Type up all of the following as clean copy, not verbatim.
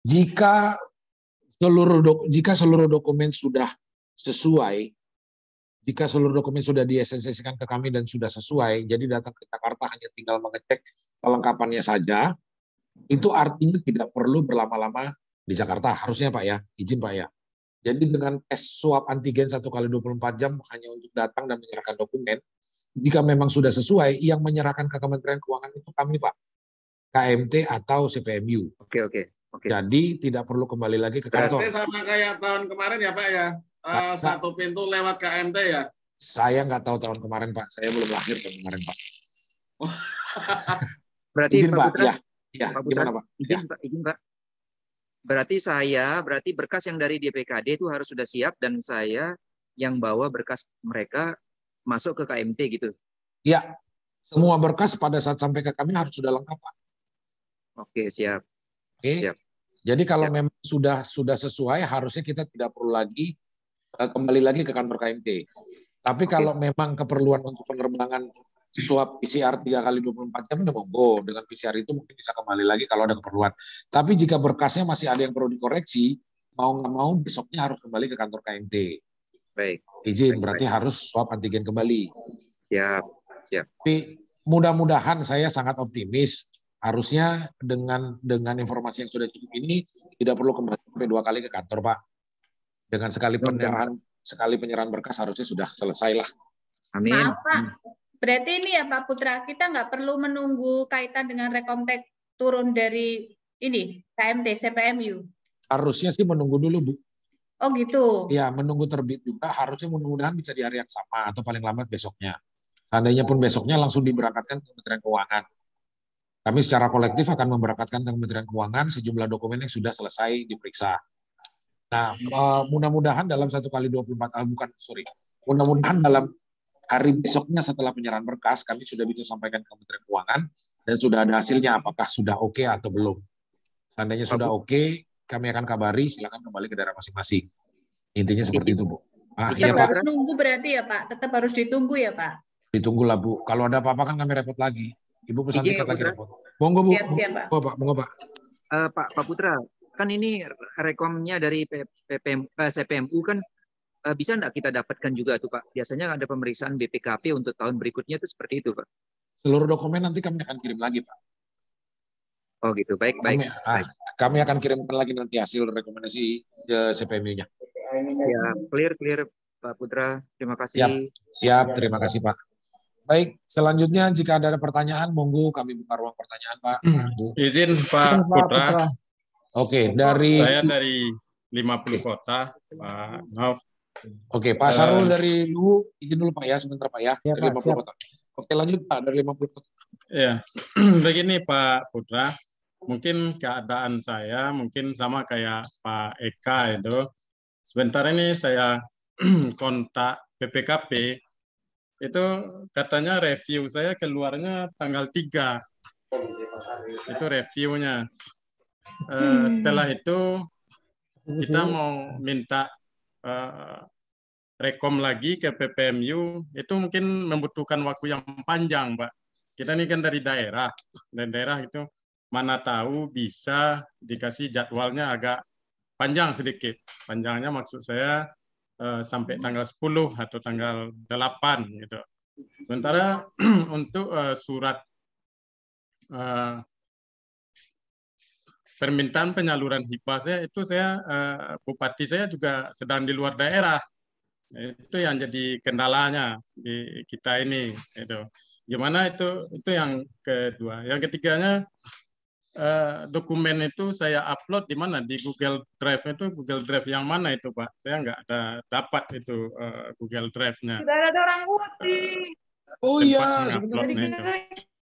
Jika jika seluruh dokumen sudah sesuai, jika seluruh dokumen sudah diesensikan ke kami dan sudah sesuai, jadi datang ke Jakarta hanya tinggal mengecek kelengkapannya saja, itu artinya tidak perlu berlama-lama di Jakarta, harusnya Pak ya, izin Pak ya. Jadi dengan tes swab antigen 1 kali 24 jam hanya untuk datang dan menyerahkan dokumen, jika memang sudah sesuai, yang menyerahkan ke Kementerian Keuangan itu kami Pak, KMT atau CPMU. Oke. Jadi tidak perlu kembali lagi ke kantor. Berarti sama kayak tahun kemarin ya Pak ya, satu pintu lewat KMT ya? Saya nggak tahu tahun kemarin Pak, saya belum lahir tahun kemarin Pak. Berarti izin Pak Pak, Putra, ya, Pak Putra, gimana Pak? Izin Pak. Berarti berkas yang dari DPKD itu harus sudah siap dan saya yang bawa berkas mereka masuk ke KMT gitu. Ya, semua berkas pada saat sampai ke kami harus sudah lengkap Pak. Oke, siap. Oke. Siap. Jadi kalau memang sudah sesuai, harusnya kita tidak perlu lagi kembali lagi ke kantor KMT. Tapi kalau memang keperluan untuk penerbangan swab PCR 3 kali 24 jam, ya monggo. Dengan PCR itu mungkin bisa kembali lagi kalau ada keperluan. Tapi jika berkasnya masih ada yang perlu dikoreksi, mau nggak mau besoknya harus kembali ke kantor KMT. Baik. Izin, berarti harus swab antigen kembali. Siap. Tapi mudah-mudahan saya sangat optimis. Harusnya dengan informasi yang sudah cukup ini tidak perlu kembali sampai 2 kali ke kantor Pak. Dengan sekali penyerahan berkas harusnya sudah selesai lah. Amin. Maaf Pak, berarti ini ya Pak Putra, kita nggak perlu menunggu kaitan dengan Rekomtek turun dari ini KMT CPMU. Harusnya sih menunggu dulu Bu. Oh gitu. Ya, menunggu terbit juga harusnya mudah-mudahan bisa di hari yang sama atau paling lambat besoknya. Seandainya pun besoknya langsung diberangkatkan ke Kementerian Keuangan. Kami secara kolektif akan memberangkatkan ke Kementerian Keuangan sejumlah dokumen yang sudah selesai diperiksa. Nah, mudah-mudahan dalam 1 kali 24, mudah-mudahan dalam hari besoknya setelah penyerahan berkas, kami sudah bisa sampaikan ke Kementerian Keuangan dan sudah ada hasilnya apakah sudah oke atau belum. Seandainya sudah oke, kami akan kabari, silakan kembali ke daerah masing-masing. Intinya seperti itu, Bu. Tetap harus nunggu berarti ya Pak? Tetap harus ditunggu ya Pak? Ditunggulah Bu. Kalau ada apa-apa kan kami repot lagi. Ibu pesan tiket lagi repot. Monggo Bu. Siap Pak. Monggo Pak. Pak Putra, kan ini rekomnya dari CPMU kan bisa enggak kita dapatkan juga tuh Pak? Biasanya ada pemeriksaan BPKP untuk tahun berikutnya itu seperti itu Pak. Seluruh dokumen nanti kami akan kirim lagi Pak. Oh gitu, baik. Kami akan kirimkan lagi nanti hasil rekomendasi CPMU-nya. Ya, clear Pak Putra. Terima kasih. Siap, terima kasih Pak. Baik, selanjutnya jika ada pertanyaan, monggo kami buka ruang pertanyaan Pak. Izin Pak Putra. Oke, saya dari 50 kota, Pak. Maaf. Oke, Pak Sarul dari Luwu, izin dulu Pak ya, sebentar Pak ya. Ya dari Pak, 50 siap. kota. Oke, lanjut Pak dari 50 kota. Ya, begini Pak Putra. Mungkin keadaan saya mungkin sama kayak Pak Eka itu. Sebentar ini saya kontak BPKP. Itu katanya review saya keluarnya tanggal 3. Itu reviewnya. Setelah itu kita mau minta rekom lagi ke PPMU, itu mungkin membutuhkan waktu yang panjang, Pak. Kita ini kan dari daerah, dan daerah itu mana tahu bisa dikasih jadwalnya agak panjang sedikit. Panjangnya maksud saya sampai tanggal 10 atau tanggal 8 gitu. Sementara untuk surat permintaan penyaluran HIPA saya itu bupati saya juga sedang di luar daerah. Itu yang jadi kendalanya di kita ini. Itu. Gimana itu yang kedua. Yang ketiganya dokumen itu saya upload di mana? Di Google Drive itu Google Drive yang mana itu Pak? Saya nggak dapat itu Google Drive-nya. Sudah ada orang putih. Oh iya, sebenarnya itu.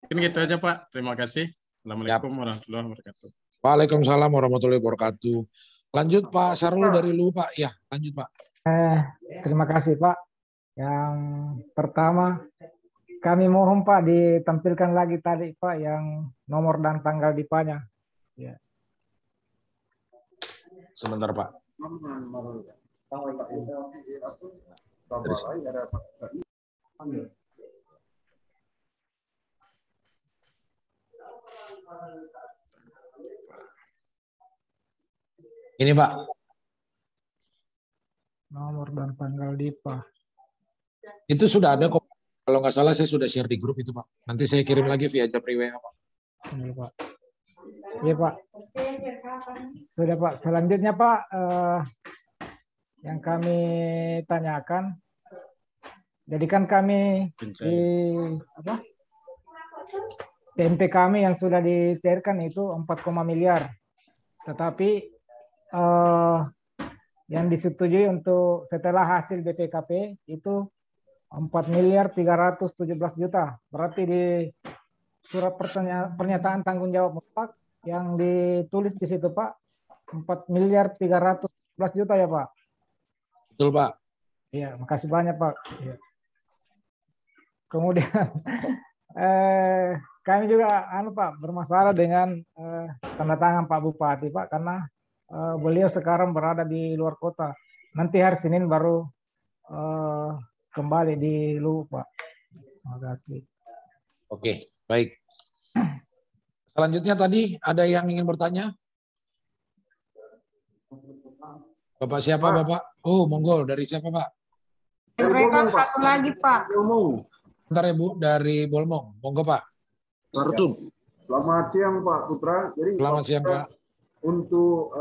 Mungkin gitu aja Pak. Terima kasih. Assalamualaikum warahmatullahi wabarakatuh. Waalaikumsalam warahmatullahi wabarakatuh. Lanjut Pak Sarul dari Luwu Pak. Ya, lanjut Pak. Terima kasih Pak. Yang pertama, kami mohon Pak ditampilkan lagi tadi Pak yang nomor dan tanggal DIPA-nya. Ya. Sebentar Pak. Ini Pak. Nomor dan tanggal DIPA. Itu sudah ada kok. Kalau nggak salah saya sudah share di grup itu Pak. Nanti saya kirim lagi via Japri WA Pak. Ini Pak. Iya Pak. Sudah Pak. Selanjutnya Pak, yang kami tanyakan, jadi kan kami di PMT kami yang sudah dicairkan itu 4, miliar, tetapi yang disetujui untuk setelah hasil BPKP itu 4.317.000.000. Berarti di surat pernyataan tanggung jawab mutlak yang ditulis di situ Pak 4.317.000.000 ya Pak. Betul Pak. Iya, makasih banyak Pak. Ya. Kemudian kami juga Pak bermasalah dengan tanda tangan Pak Bupati Pak, karena beliau sekarang berada di luar kota. Nanti hari Senin baru kembali di Luwu Pak. Terima kasih. Oke, baik. Selanjutnya tadi ada yang ingin bertanya? Bapak siapa Pak. Bapak? Oh, monggo. Dari siapa Pak? Rekam satu lagi Pak. Bentar ya Bu, dari Bolmong. Monggo Pak. Selamat siang Pak Putra. Jadi Selamat siang Pak. Untuk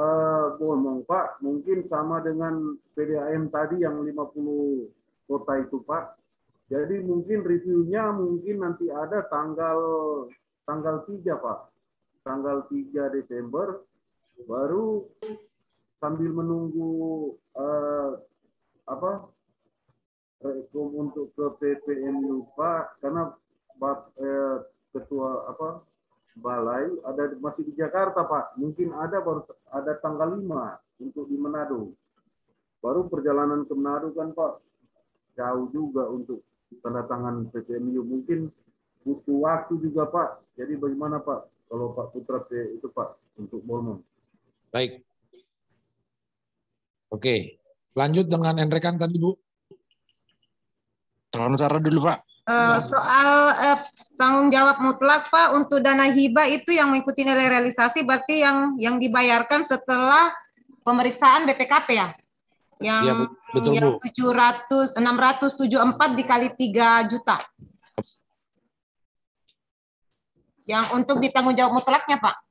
Bolmong Pak, mungkin sama dengan PDAM tadi yang 50 kota itu Pak. Jadi mungkin reviewnya mungkin nanti ada tanggal 3 Pak. Tanggal 3 Desember baru sambil menunggu untuk ke PPMU Pak, karena ketua balai masih di Jakarta Pak. Mungkin baru ada tanggal 5 untuk di Manado. Baru perjalanan ke Manado kan Pak jauh juga untuk tanda tangan PPMU. Mungkin butuh waktu juga Pak. Jadi bagaimana Pak kalau Pak Putra itu Pak untuk Bolmong? Baik. Oke. Lanjut dengan Enrekan tadi Bu. Tolong cara dulu Pak. Soal tanggung jawab mutlak Pak untuk dana hibah itu yang mengikuti nilai realisasi berarti yang dibayarkan setelah pemeriksaan BPKP ya? Yang, ya, betul, yang Bu. 674 dikali 3 juta. Yang untuk ditanggung jawab mutlaknya Pak?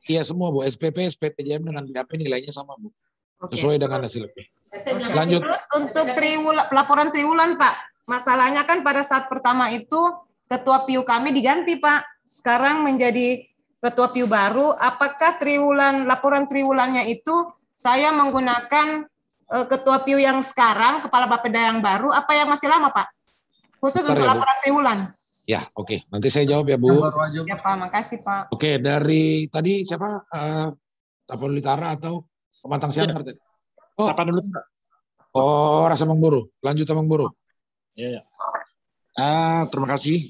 Iya semua Bu, SPP, SPTJM dengan BAP nilainya sama Bu. Oke. Sesuai dengan hasil. Lanjut. Terus untuk laporan triwulan Pak, masalahnya kan pada saat pertama itu ketua PIU kami diganti Pak, sekarang menjadi ketua PIU baru. Apakah laporan triwulannya itu saya menggunakan ketua PIU yang sekarang, kepala Bapeda yang baru, apa yang masih lama Pak? Khusus untuk laporan triwulan. Ya, oke. Nanti saya jawab ya Bu. Ya Pak, makasih Pak. Oke, dari tadi siapa? Tapanulitara atau Pematang Siantar tadi? Oh, Tapanulitara. Oh, Rasa Mengburu. Lanjut Mengburu. Ya. Terima kasih.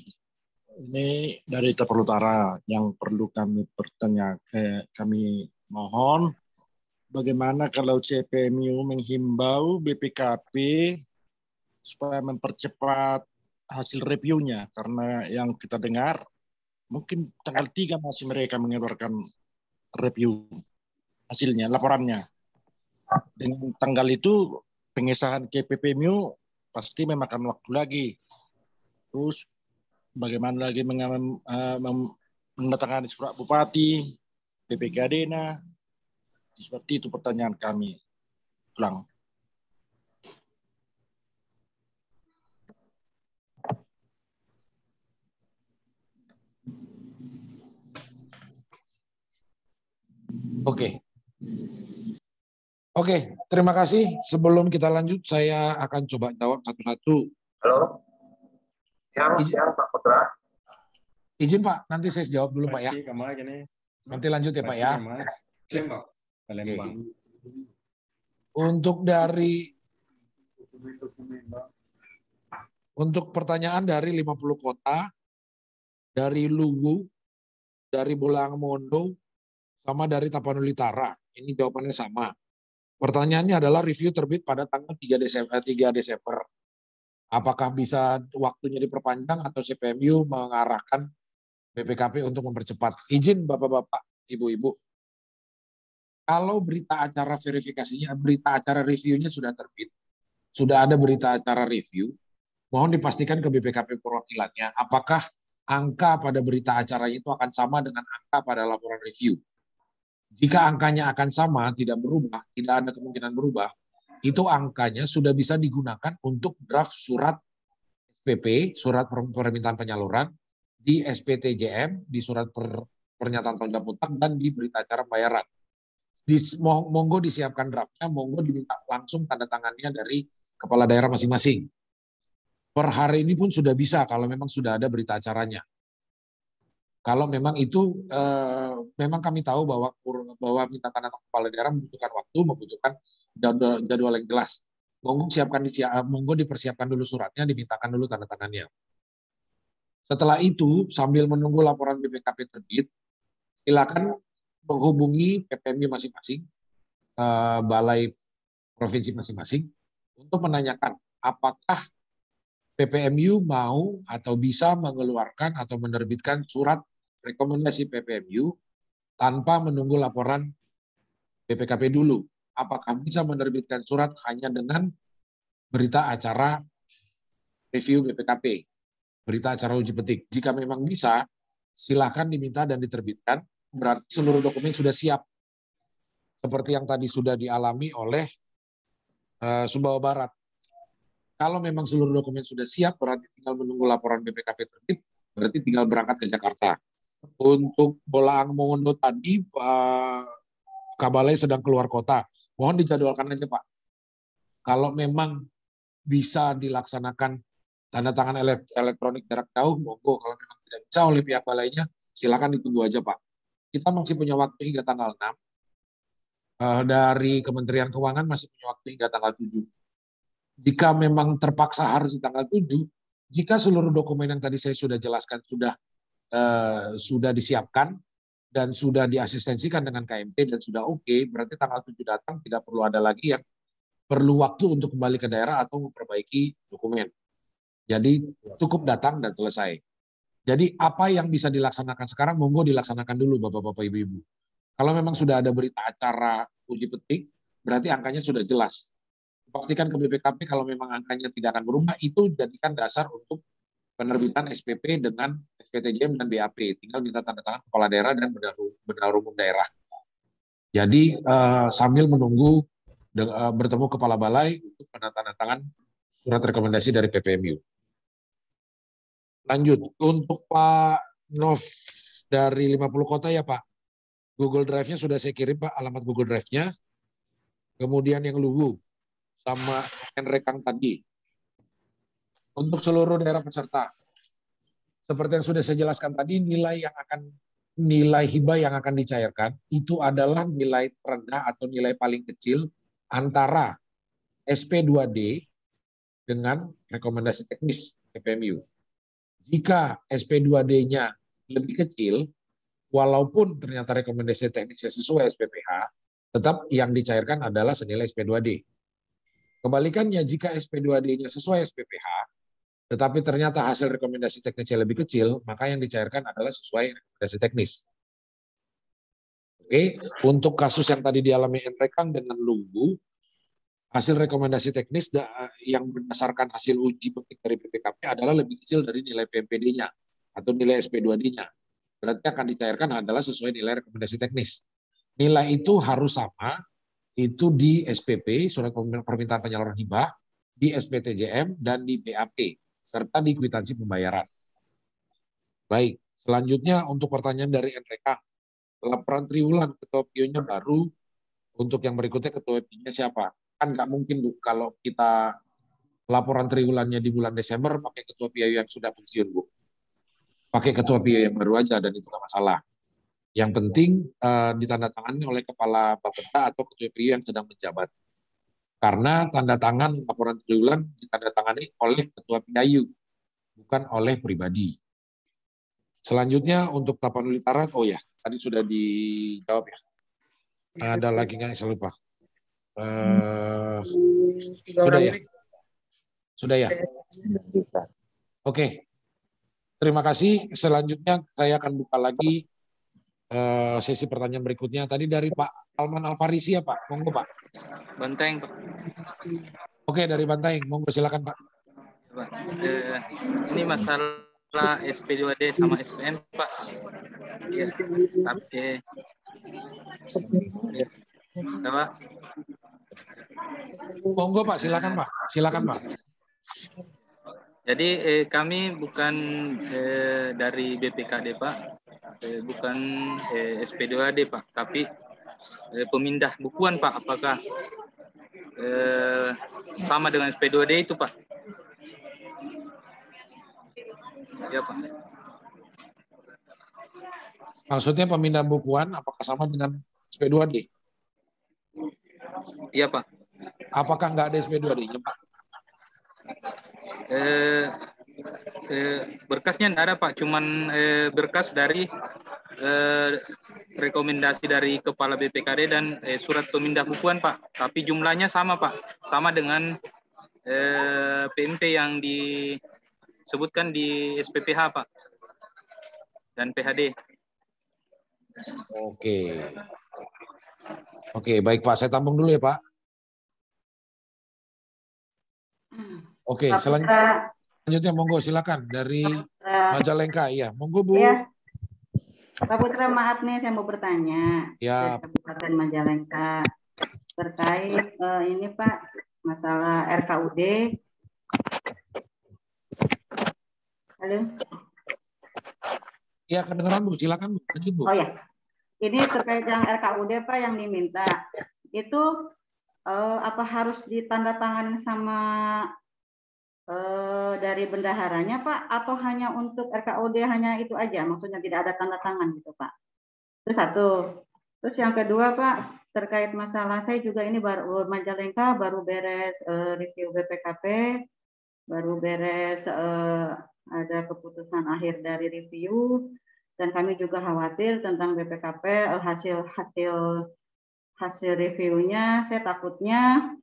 Ini dari Tapanulitara yang perlu kami kami mohon bagaimana kalau CPMU menghimbau BPKP supaya mempercepat hasil reviewnya, karena yang kita dengar mungkin tanggal 3 masih mereka mengeluarkan review hasilnya, laporannya. Dengan tanggal itu pengesahan ke PPMU pasti memakan waktu lagi. Terus bagaimana lagi mendatangkan surat bupati, BPKD-nya. Seperti itu pertanyaan kami. Ulang. Oke, terima kasih. Sebelum kita lanjut, saya akan coba jawab satu-satu. Halo, siang Pak Putra. Izin Pak, nanti saya jawab dulu Pak ya. Nanti lanjut ya Pak ya. Oke. Untuk pertanyaan dari 50 kota, dari Luwu, dari Bolangondo, sama dari Tapanulitara. Ini jawabannya sama. Pertanyaannya adalah review terbit pada tanggal 3 Desember. Apakah bisa waktunya diperpanjang atau CPMU mengarahkan BPKP untuk mempercepat? Izin Bapak-Bapak, Ibu-Ibu. Kalau berita acara verifikasinya, berita acara reviewnya sudah terbit, sudah ada berita acara review, mohon dipastikan ke BPKP perwakilannya apakah angka pada berita acara itu akan sama dengan angka pada laporan review. Jika angkanya akan sama, tidak berubah, tidak ada kemungkinan berubah, itu angkanya sudah bisa digunakan untuk draft surat SPP, surat permintaan penyaluran, di SPTJM, di surat pernyataan tanggung jawab utang, dan di berita acara pembayaran. Monggo disiapkan draftnya, monggo diminta langsung tanda tangannya dari kepala daerah masing-masing. Per hari ini pun sudah bisa kalau memang sudah ada berita acaranya. Kalau memang itu memang kami tahu bahwa minta tanda tangan kepala daerah membutuhkan waktu, membutuhkan jadwal yang jelas. Monggo dipersiapkan dulu suratnya, dimintakan dulu tanda tangannya. Setelah itu, sambil menunggu laporan BPKP terbit, silakan menghubungi PPMU masing-masing, balai provinsi masing-masing, untuk menanyakan apakah PPMU mau atau bisa mengeluarkan atau menerbitkan surat rekomendasi PPMU tanpa menunggu laporan BPKP dulu. Apakah bisa menerbitkan surat hanya dengan berita acara review BPKP, berita acara uji petik. Jika memang bisa, silakan diminta dan diterbitkan, berarti seluruh dokumen sudah siap. Seperti yang tadi sudah dialami oleh Sumbawa Barat. Kalau memang seluruh dokumen sudah siap, berarti tinggal menunggu laporan BPKP terbit, berarti tinggal berangkat ke Jakarta. Untuk Bolaang Mongondo tadi, Pak Kabalai sedang keluar kota. Mohon dijadwalkan aja, Pak. Kalau memang bisa dilaksanakan tanda tangan elektronik jarak jauh, monggo. Kalau memang tidak bisa oleh pihak balainya, silakan ditunggu aja, Pak. Kita masih punya waktu hingga tanggal 6. Dari Kementerian Keuangan masih punya waktu hingga tanggal 7. Jika memang terpaksa harus di tanggal 7, jika seluruh dokumen yang tadi saya sudah jelaskan sudah disiapkan dan sudah diasistensikan dengan KMT dan sudah oke, berarti tanggal 7 datang tidak perlu ada lagi yang perlu waktu untuk kembali ke daerah atau memperbaiki dokumen. Jadi cukup datang dan selesai. Jadi apa yang bisa dilaksanakan sekarang, monggo dilaksanakan dulu Bapak-Bapak Ibu-Ibu. Kalau memang sudah ada berita acara uji petik, berarti angkanya sudah jelas. Pastikan ke BPKP kalau memang angkanya tidak akan berubah, itu jadikan dasar untuk penerbitan SPP dengan SPTJM dan BAP. Tinggal minta tanda tangan kepala daerah dan bendahara umum daerah. Jadi sambil menunggu bertemu kepala balai untuk penandatangan surat rekomendasi dari PPMU. Lanjut, untuk Pak Nov dari 50 kota ya Pak. Google Drive-nya sudah saya kirim Pak, alamat Google Drive-nya. Kemudian yang Luwu sama Enrekang tadi. Untuk seluruh daerah peserta, seperti yang sudah saya jelaskan tadi, nilai hibah yang akan dicairkan itu adalah nilai terendah atau nilai paling kecil antara SP2D dengan rekomendasi teknis PPMU. Jika SP2D-nya lebih kecil, walaupun ternyata rekomendasi teknisnya sesuai SPPH, tetap yang dicairkan adalah senilai SP2D. Kebalikannya, jika SP2D-nya sesuai SPPH, tetapi ternyata hasil rekomendasi teknisnya lebih kecil, maka yang dicairkan adalah sesuai rekomendasi teknis. Oke, untuk kasus yang tadi dialami Enrekang dengan Luwu, hasil rekomendasi teknis yang berdasarkan hasil uji petik dari BPKP adalah lebih kecil dari nilai PMPD-nya atau nilai SP2D-nya. Berarti akan dicairkan adalah sesuai nilai rekomendasi teknis. Nilai itu harus sama, itu di SPP, surat permintaan penyaluran hibah, di SPTJM, dan di BAP, serta di kwitansi pembayaran. Baik, selanjutnya untuk pertanyaan dari Enrekang. Laporan triwulan ketua PIO-nya baru, untuk yang berikutnya ketua PIO-nya siapa? Kan nggak mungkin Bu, kalau kita laporan triwulannya di bulan Desember, pakai ketua PIO yang sudah pensiun Bu. Pakai ketua PIO yang baru aja, dan itu nggak masalah. Yang penting ditandatangani oleh kepala Bapeda atau ketua PIO yang sedang menjabat. Karena tanda tangan laporan triwulan ditandatangani oleh ketua PIO, bukan oleh pribadi. Selanjutnya untuk Tapanuli Utara, oh ya, tadi sudah dijawab ya. Ada lagi nggak saya lupa? Sudah ya? Sudah ya? Oke. Terima kasih. Selanjutnya saya akan buka lagi sesi pertanyaan berikutnya. Tadi dari Pak Alman Alfarisi ya Pak. Monggo Pak. Banteng, Pak. Oke, dari Banteng. Monggo silakan Pak. Pak. Ini masalah SP2D sama SPM, Pak. Ya, tapi apa? Monggo Pak, silakan Pak. Silakan Pak. Jadi kami bukan dari BPKD Pak, bukan SP2D Pak, tapi pemindah bukuan Pak. Apakah sama dengan SP2D itu Pak? Ya Pak. Maksudnya pemindah bukuan apakah sama dengan SP2D? Iya Pak. Apakah nggak ada SP2D-nya Pak? Berkasnya tidak ada Pak, cuman berkas dari rekomendasi dari Kepala BPKD dan surat pemindah bukuan Pak. Tapi jumlahnya sama Pak, sama dengan PMP yang disebutkan di SPPH Pak dan PHD. Oke, baik Pak. Saya tampung dulu ya Pak. Oke, selanjutnya monggo silakan dari Majalengka. Ya, monggo Bu. Ya. Pak Putra, maaf nih saya mau bertanya. Ya. Dari Kabupaten Majalengka terkait ini Pak masalah RKUD. Halo. Ya, kedengeran Bu. Silakan Bu. Lanjut Bu. Oh ya. Ini terkait yang RKUD Pak yang diminta. Itu apa harus ditandatangani sama dari bendaharanya Pak, atau hanya untuk RKUD hanya itu aja, maksudnya tidak ada tanda tangan gitu Pak. Itu satu. Terus yang kedua Pak, terkait masalah saya juga ini baru Majalengka baru beres review BPKP, baru beres ada keputusan akhir dari review, dan kami juga khawatir tentang BPKP hasil reviewnya. Saya takutnya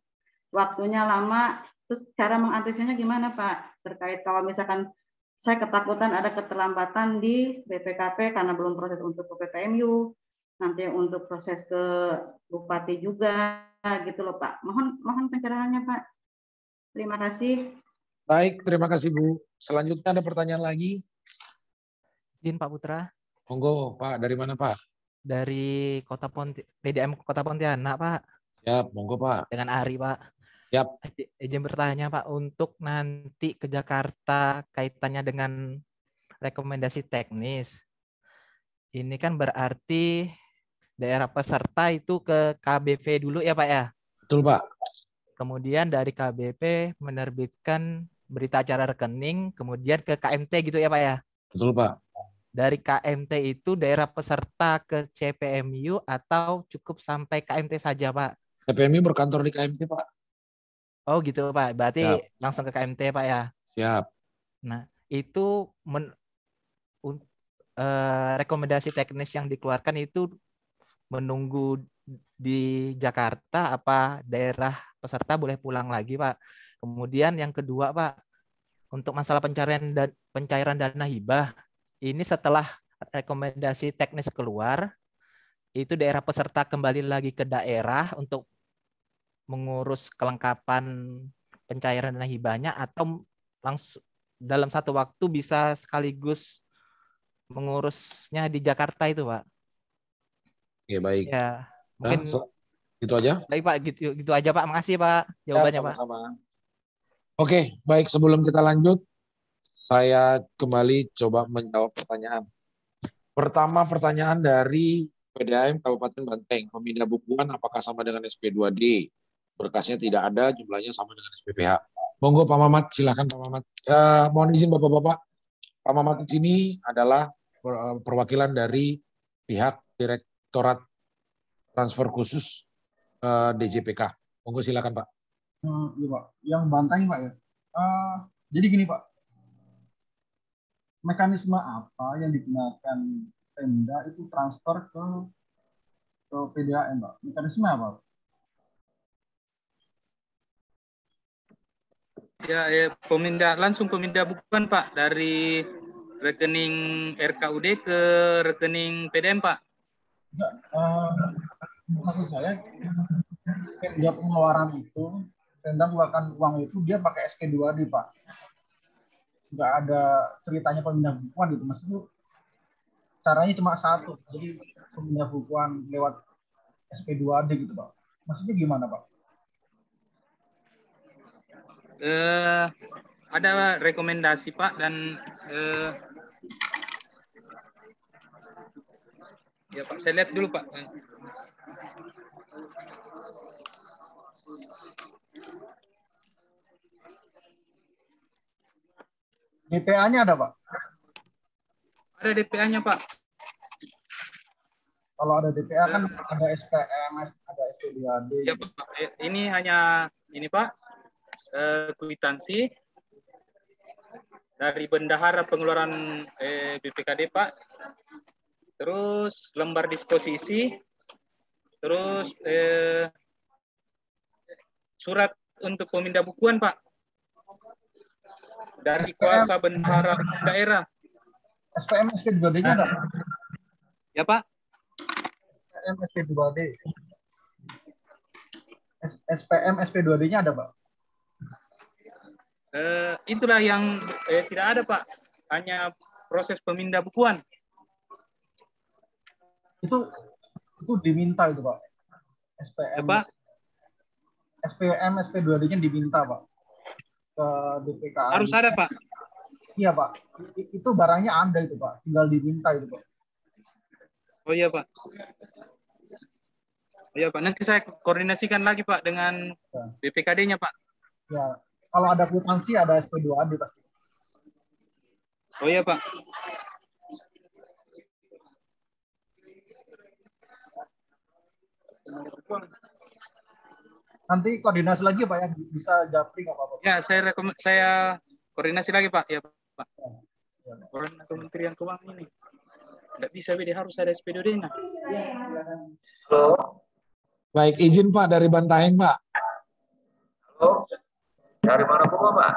waktunya lama. Terus cara mengantisipasinya gimana Pak? Terkait kalau misalkan saya ketakutan ada keterlambatan di BPKP karena belum proses untuk ke PPMU, nanti untuk proses ke Bupati juga gitu loh Pak. Mohon pencerahannya Pak. Terima kasih. Baik, terima kasih Bu. Selanjutnya ada pertanyaan lagi? Izin Pak Putra. Monggo Pak, dari mana Pak? Dari PDM Kota Pontianak Pak. Siap, monggo Pak. Dengan Ari Pak. Siap. Izin bertanya Pak, untuk nanti ke Jakarta kaitannya dengan rekomendasi teknis. Ini kan berarti daerah peserta itu ke KBP dulu ya Pak ya? Betul Pak. Kemudian dari KBP menerbitkan berita acara rekening, kemudian ke KMT gitu ya Pak ya? Betul Pak. Dari KMT itu daerah peserta ke CPMU atau cukup sampai KMT saja Pak? CPMU berkantor di KMT Pak. Oh gitu Pak, berarti langsung ke KMT Pak ya? Siap. Nah itu rekomendasi teknis yang dikeluarkan itu menunggu di Jakarta apa daerah peserta boleh pulang lagi Pak? Kemudian yang kedua Pak, untuk masalah pencairan dana hibah, ini setelah rekomendasi teknis keluar, itu daerah peserta kembali lagi ke daerah untuk mengurus kelengkapan pencairan dana hibahnya atau langsung dalam satu waktu bisa sekaligus mengurusnya di Jakarta itu Pak? Oke, baik. Ya, mungkin itu aja. Baik Pak, gitu aja Pak. Makasih Pak jawabannya Pak. Oke, baik, sebelum kita lanjut, saya kembali coba menjawab pertanyaan. Pertama, pertanyaan dari PDAM Kabupaten Banteng, pemindah bukuan apakah sama dengan SP2D? Berkasnya tidak ada, jumlahnya sama dengan SPPH. Monggo Pak Mamat, silakan Pak Mamat. Mohon izin Bapak-Bapak, Pak Mamat di sini adalah perwakilan dari pihak Direktorat Transfer Khusus DJPK. Monggo silakan Pak. Iya Pak, yang Banteng Pak ya. Jadi gini Pak, mekanisme apa yang digunakan Pemda itu transfer ke PDAM Pak? Mekanisme apa? Ya, langsung pemindah bukuan Pak dari rekening RKUD ke rekening PDM Pak. Enggak, maksud saya Pemda pengeluaran itu, Pemda mengeluarkan uang itu dia pakai SP2D Pak. Nggak ada ceritanya pemindah bukuan gitu. Maksudnya caranya cuma satu. Jadi pemindah bukuan lewat SP2D gitu Pak. Maksudnya gimana Pak? Ada rekomendasi Pak dan ya Pak, saya lihat dulu Pak. DPA-nya ada Pak? Ada DPA-nya Pak. Kalau ada DPA kan ada SPM, ada SP2D. Ya Pak, ini hanya ini Pak, kwitansi dari bendahara pengeluaran BPKD Pak, terus lembar disposisi, terus surat untuk pemindah bukuan Pak dari kuasa bendahara daerah. SPM SP2D-nya ada? Ya Pak. SPM SP2D. SPM SP2D-nya ada Pak? Itulah yang tidak ada Pak, hanya proses pemindah bukuan. Itu diminta itu Pak. SPM. Pak. SPM SP2D-nya diminta Pak ke BPKA. Harus ada Pak. Iya Pak. Itu barangnya ada itu Pak. Tinggal diminta itu Pak. Oh iya Pak. Iya Pak. Nanti saya koordinasikan lagi Pak dengan BPKD-nya Pak. Ya. Kalau ada kwitansi ada SP2D pasti. Oh iya Pak. Nanti koordinasi lagi Pak ya, bisa japri nggak apa-apa. Ya, saya koordinasi lagi Pak. Ya Pak. Orang Kementerian Keuangan ini tidak bisa, dia harus ada SPD. Nah. Halo. Baik, izin Pak dari Bantaeng Pak. Halo. Dari mana Bungo Pak?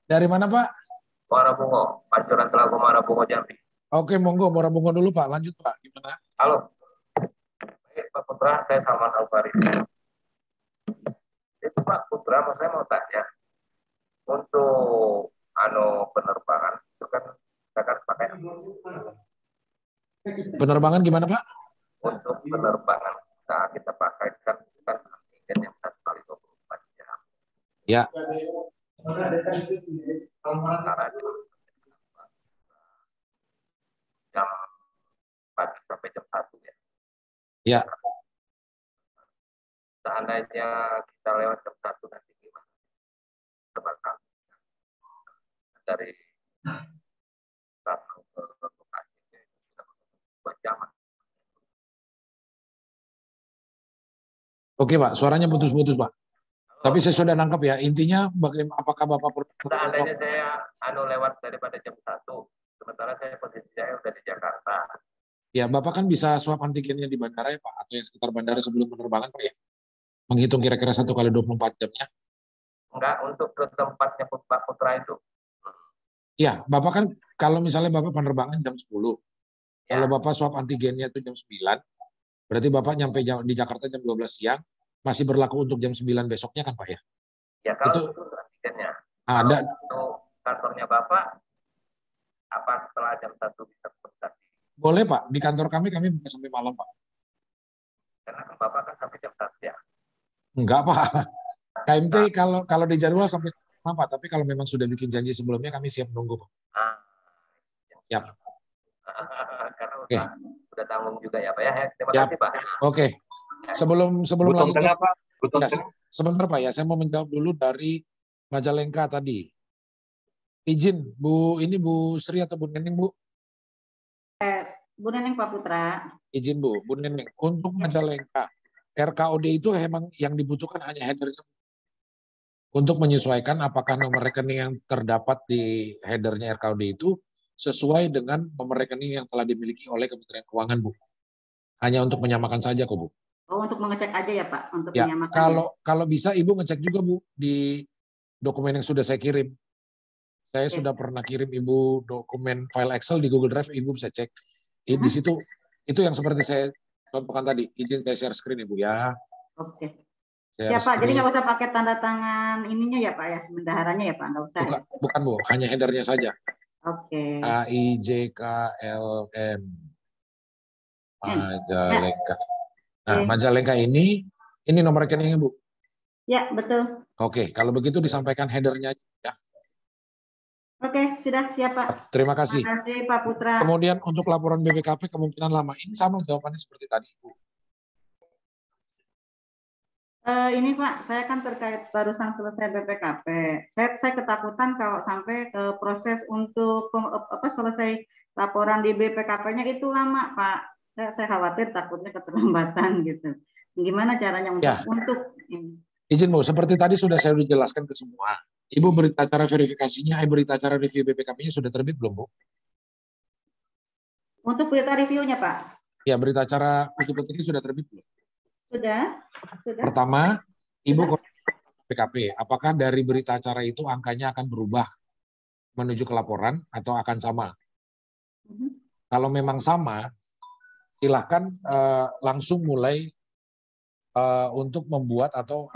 Dari mana Pak? Muara Bungo, Pancoran Telaga Muara Bungo Jambi. Oke, monggo Muara Bungo dulu Pak. Lanjut Pak, gimana? Halo. Baik Pak Putra, saya Salman Alfaris. Itu Pak Putra, saya mau tanya, untuk penerbangan itu kan kita kan pakai. Penerbangan gimana Pak? Untuk penerbangan kita pakai kan antigen yang 1x24 jam. Ya. Jam 4 sampai jam 1 ya. Ya. Seandainya kita lewat jam 1 nanti gimana? Terbakar dari Bandung ke lokasi itu 2 jam. Oke Pak, suaranya putus-putus Pak. Tapi saya sudah nangkap ya. Intinya bagaimana, apakah Bapak perlu Seandainya saya lewat daripada jam 1, sementara saya posisi saya udah di Jakarta. Ya, Bapak kan bisa swab antigennya di bandara ya Pak, atau yang sekitar bandara sebelum penerbangan Pak ya? Menghitung kira-kira 1 kali 24 jamnya. Enggak, untuk ke tempatnya Pak Putra itu. Ya, Bapak kan kalau misalnya Bapak penerbangan jam 10, ya. Kalau Bapak swab antigennya itu jam 9, berarti Bapak nyampe di Jakarta jam 12 siang, masih berlaku untuk jam 9 besoknya kan Pak ya? Ya, kalau itu antigennya. Ada. Untuk kantornya Bapak, apa setelah jam 1 bisa konsultasi? Boleh Pak, di kantor kami buka sampai malam Pak. Karena kan Bapak kan sampai jam 1 ya? Enggak Pak. KMT kalau di jadwal sampai apa? Tapi kalau memang sudah bikin janji sebelumnya, kami siap menunggu Pak. Siap. Karena udah tanggung juga ya Pak ya. Terima kasih Pak. Oke. Sebelum lanjut, tengah, Pak. Ya, sebentar Pak ya, saya mau menjawab dulu dari Majalengka tadi. Izin Bu Sri atau Bu Neneng Bu? Bu Neneng Pak Putra. Izin Bu Neneng. Untuk Majalengka, RKOD itu memang yang dibutuhkan hanya headernya. Untuk menyesuaikan apakah nomor rekening yang terdapat di headernya RKOD itu sesuai dengan nomor rekening yang telah dimiliki oleh Kementerian Keuangan Bu. Hanya untuk menyamakan saja kok Bu. Oh, untuk mengecek aja ya Pak, untuk ya, menyamakan. Kalau bisa Ibu ngecek juga Bu di dokumen yang sudah saya kirim. Saya sudah pernah kirim Ibu dokumen file Excel di Google Drive, Ibu bisa cek. Di situ Itu yang seperti saya contohkan tadi. Izin saya share screen Ibu ya. Oke. Share Ya Pak, jadi screen. nggak usah pakai tanda tangan ininya ya Pak ya, bendaharanya ya Pak, nggak usah. Bukan, Ya? bukan Bu, hanya headernya saja. Oke. AIJKLM Majalengka. Nah, Oke. Majalengka ini nomor rekeningnya Bu. Ya, betul. Oke, kalau begitu disampaikan headernya ya. Oke, sudah siap Pak. Terima kasih. Terima kasih Pak Putra. Kemudian untuk laporan BPKP kemungkinan lama. Ini sama jawabannya seperti tadi Bu. Ini Pak, saya kan terkait barusan selesai BPKP. Saya ketakutan kalau sampai proses untuk selesai laporan di BPKP-nya itu lama Pak. Saya khawatir takutnya keterlambatan gitu. Gimana caranya untuk ini? Izin Bu, seperti tadi sudah saya jelaskan ke semua. Ibu berita acara verifikasinya, berita acara review BPKP-nya sudah terbit belum Bu? Untuk berita reviewnya Pak? Ya, berita acara putih-putih ini sudah terbit belum? Sudah. Pertama, Ibu BPKP, apakah dari berita acara itu angkanya akan berubah menuju ke laporan atau akan sama? Kalau memang sama, silahkan langsung mulai untuk membuat atau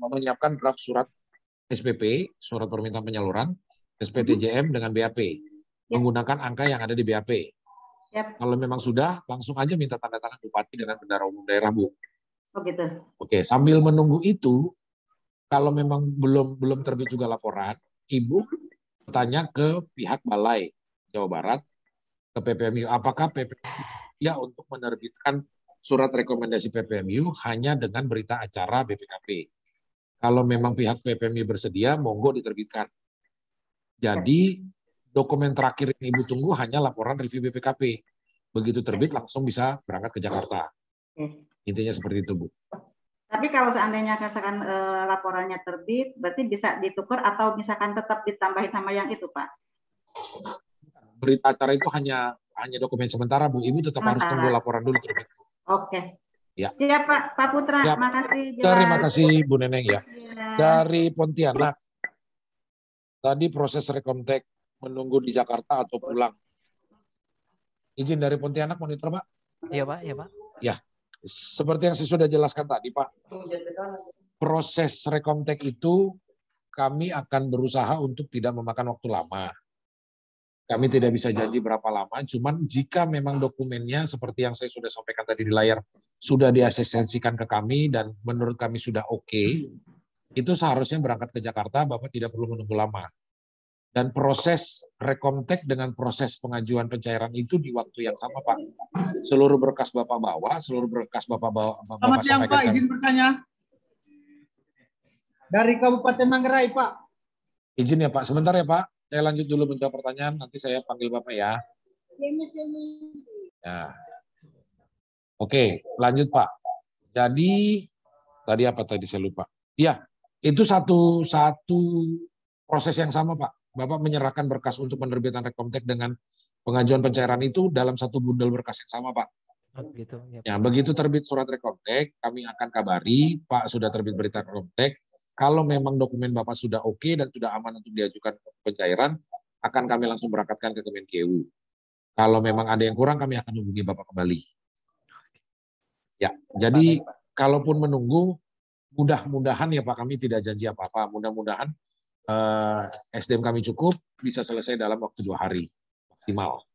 menyiapkan draft surat SPP, surat permintaan penyaluran, SPTJM dengan BAP, menggunakan angka yang ada di BAP. Kalau memang sudah, langsung aja minta tanda tangan Bupati dengan Bendahara Umum Daerah Bu. Oh gitu. Oke, sambil menunggu itu, kalau memang belum terbit juga laporan, Ibu bertanya ke pihak Balai Jawa Barat, ke PPMU, apakah PPMU ya untuk menerbitkan surat rekomendasi PPMU hanya dengan berita acara BPKP. Kalau memang pihak PPMU bersedia, monggo diterbitkan. Jadi dokumen terakhir yang Ibu tunggu hanya laporan review BPKP. Begitu terbit langsung bisa berangkat ke Jakarta. Intinya seperti itu, Bu. Tapi kalau seandainya misalkan laporannya terbit, berarti bisa ditukar atau misalkan tetap ditambahin sama yang itu, Pak? Berita acara itu hanya dokumen sementara, Bu. Ibu tetap harus tunggu laporan dulu terbit. Oke. Ya. Siap, Pak Putra. Siap. Makasih. Terima kasih, Bu Neneng ya. Dari Pontianak, tadi proses rekontek menunggu di Jakarta atau pulang. Izin dari Pontianak, monitor, Pak? Iya, Pak. Iya, Pak. Ya. Seperti yang saya sudah jelaskan tadi, Pak, proses rekontek itu kami akan berusaha untuk tidak memakan waktu lama. Kami tidak bisa janji berapa lama, cuman jika memang dokumennya seperti yang saya sudah sampaikan tadi di layar, sudah diasistensikan ke kami dan menurut kami sudah oke, itu seharusnya berangkat ke Jakarta, Bapak tidak perlu menunggu lama. Dan proses rekontek dengan proses pengajuan pencairan itu di waktu yang sama, Pak. Seluruh berkas Bapak bawa, seluruh berkas Bapak bawa. Selamat siang, Pak. Izin bertanya. Dari Kabupaten Manggarai, Pak. Izin ya, Pak. Sebentar ya, Pak. Saya lanjut dulu menjawab pertanyaan, nanti saya panggil Bapak ya. Ya. Oke, lanjut Pak. Jadi, tadi apa tadi saya lupa. Iya, itu satu proses yang sama Pak. Bapak menyerahkan berkas untuk penerbitan rekomtek dengan pengajuan pencairan itu dalam satu bundel berkas yang sama Pak. Gitu, ya, begitu terbit surat rekomtek, kami akan kabari, Pak sudah terbit berita rekomtek. Kalau memang dokumen Bapak sudah oke dan sudah aman untuk diajukan pencairan, akan kami langsung berangkatkan ke Kemenkeu. Kalau memang ada yang kurang, kami akan hubungi Bapak kembali. Ya, jadi kalaupun menunggu, mudah-mudahan ya Pak, kami tidak janji apa-apa. Mudah-mudahan SDM kami cukup, bisa selesai dalam waktu 2 hari maksimal.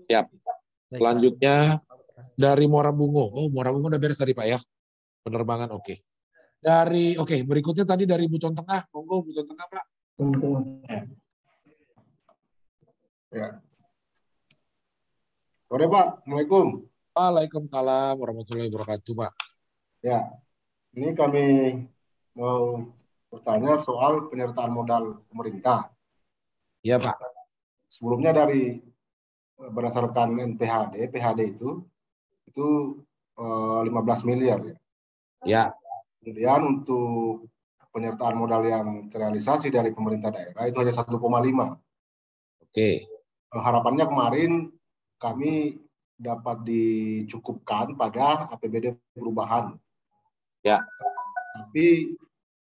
Ya, selanjutnya dari Muara Bungo. Oh, Muara Bungo udah beres tadi Pak ya? Penerbangan oke. Berikutnya tadi dari Buton Tengah, monggo Buton Tengah Pak. Ya. Sore Pak, Assalamualaikum. Waalaikumsalam warahmatullahi wabarakatuh Pak. Ya, ini kami mau bertanya soal penyertaan modal pemerintah. Iya Pak. Sebelumnya dari berdasarkan NPHD, PHD itu 15 miliar ya. Ya. Kemudian untuk penyertaan modal yang terrealisasi dari pemerintah daerah itu hanya 1,5. Oke. Harapannya kemarin kami dapat dicukupkan pada APBD perubahan. Ya. Tapi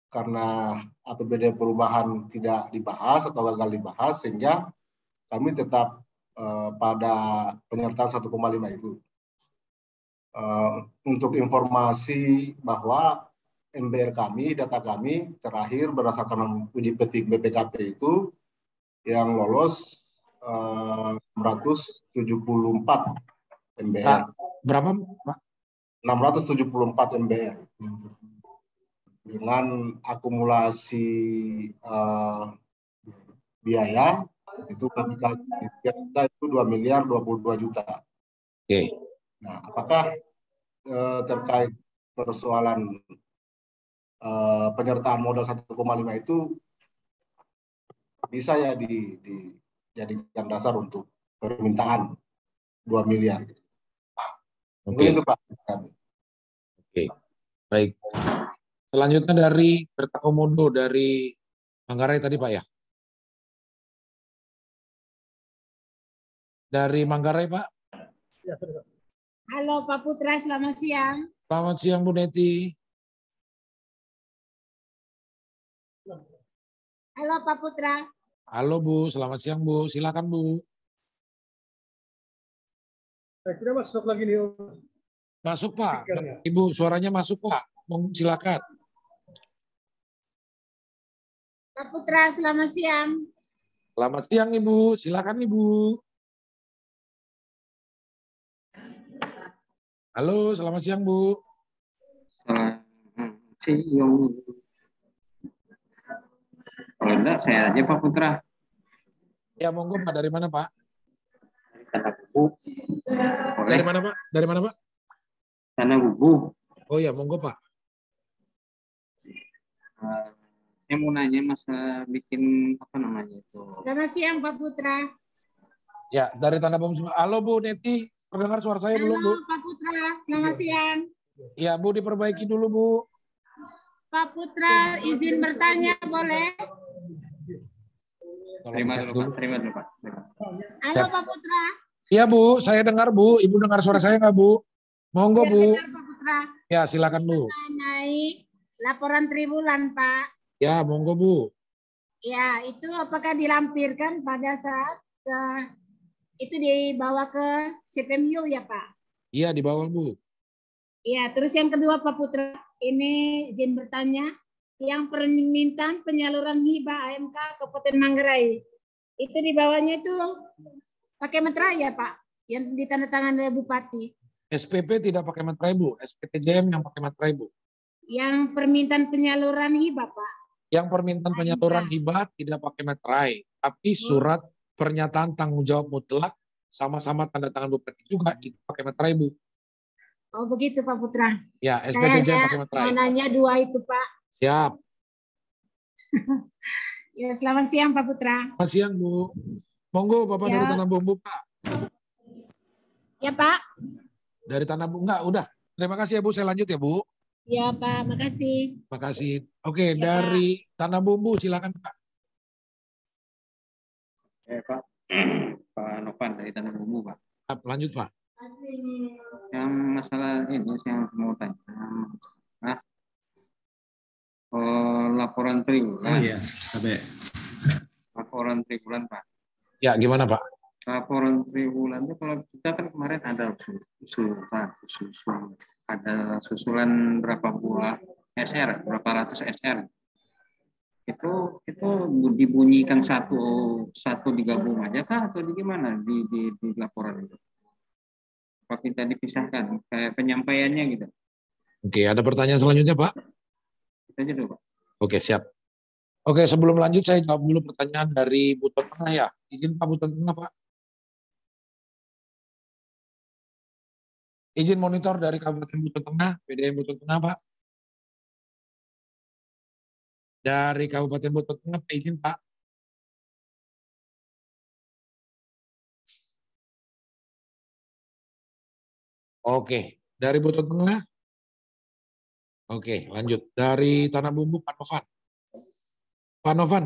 karena APBD perubahan tidak dibahas atau gagal dibahas, sehingga kami tetap pada penyertaan 1,5 itu. untuk informasi bahwa MBR kami, data kami terakhir berdasarkan uji petik BPKP itu yang lolos 674 MBR. Berapa, Pak? 674 MBR. Dengan akumulasi biaya itu kami kita itu 2 miliar 22 juta. Oke. Nah, apakah terkait persoalan penyertaan modal 1,5 itu bisa ya dijadikan dasar untuk permintaan 2 miliar. Mungkin itu Pak. Oke. Baik. Selanjutnya dari Bertakomodo dari Manggarai tadi Pak ya. Dari Manggarai Pak. Halo Pak Putra, selamat siang. Selamat siang Bu Neti. Halo Pak Putra. Halo Bu, selamat siang Bu. Silakan Bu. Saya kira masuk lagi nih. Masuk Pak. Ibu suaranya masuk Pak. Silakan. Pak Putra, selamat siang. Selamat siang Ibu. Silakan Ibu. Halo, selamat siang Bu. Selamat siang. Kalau enggak, saya aja Pak Putra. Ya, monggo Pak. Dari mana Pak? Tanah Bubu. Dari mana Pak? Dari mana Pak? Tanah Bubu. Oh ya, monggo Pak. Saya mau nanya masa bikin apa namanya itu. Selamat siang Pak Putra. Ya, dari Tanah Bubu. Halo Bu Neti, terdengar suara saya belum Bu? Halo Pak Putra, selamat siang. Ya Bu, diperbaiki dulu Bu. Pak Putra, izin bertanya boleh? Terima dulu Pak, terima dulu Pak. Halo Pak Putra. Iya Bu, saya dengar Bu. Ibu dengar suara saya nggak Bu? Monggo Bu. Dengar, Pak Putra. Ya, silakan Bu. Naik laporan triwulan Pak. Ya, monggo Bu. Ya, itu apakah dilampirkan pada saat itu dibawa ke CPMU ya Pak? Iya, dibawa Bu. Ya, terus yang kedua Pak Putra, ini izin bertanya, yang permintaan penyaluran hibah AMK Kabupaten Manggarai, itu dibawanya itu pakai meterai ya Pak, yang ditandatangani oleh Bupati. SPP tidak pakai meterai Bu, SPTJM yang pakai meterai Bu. Yang permintaan penyaluran hibah Pak. Yang permintaan penyaluran hibah tidak pakai meterai, tapi surat pernyataan tanggung jawab mutlak sama-sama tanda tangan Bupati juga itu pakai meterai Bu. Oh begitu Pak Putra. Ya, SPTJM pakai meterai. Mau nanya dua itu Pak. Siap. Ya, selamat siang Pak Putra. Selamat siang Bu. Monggo Bapak Ya. dari Tanah Bumbu Pak. Ya Pak. Dari Tanah Bumbu, enggak, udah. Terima kasih ya Bu, saya lanjut ya Bu. Ya Pak, makasih. Makasih. Oke, Ya, dari Tanah Bumbu silakan Pak. Pak, Pak Novan dari Tanah Bumbu Pak. Lanjut Pak. Yang masalah ini saya mau tanya. Laporan triwulan. Oh iya, sampai. Laporan triwulan Pak. Ya, gimana Pak? Laporan triwulan itu kalau kita kan kemarin ada susulan berapa buah SR, berapa ratus SR. Itu dibunyikan satu digabung aja kah atau gimana di laporan itu? Apa kita dipisahkan kayak penyampaiannya gitu? Oke, ada pertanyaan selanjutnya Pak? Itu aja dulu Pak. Oke, siap. Oke, sebelum lanjut saya jawab dulu pertanyaan dari Buton Tengah ya. Izin Pak Buton Tengah Pak. Izin monitor dari Kabupaten Buton Tengah, PDM Buton Tengah Pak. Dari Kabupaten Buton Tengah, Pak, izin Pak. Oke, dari Buton Tengah. Oke, lanjut. Dari Tanah Bumbu, Pak Novan. Pak Novan,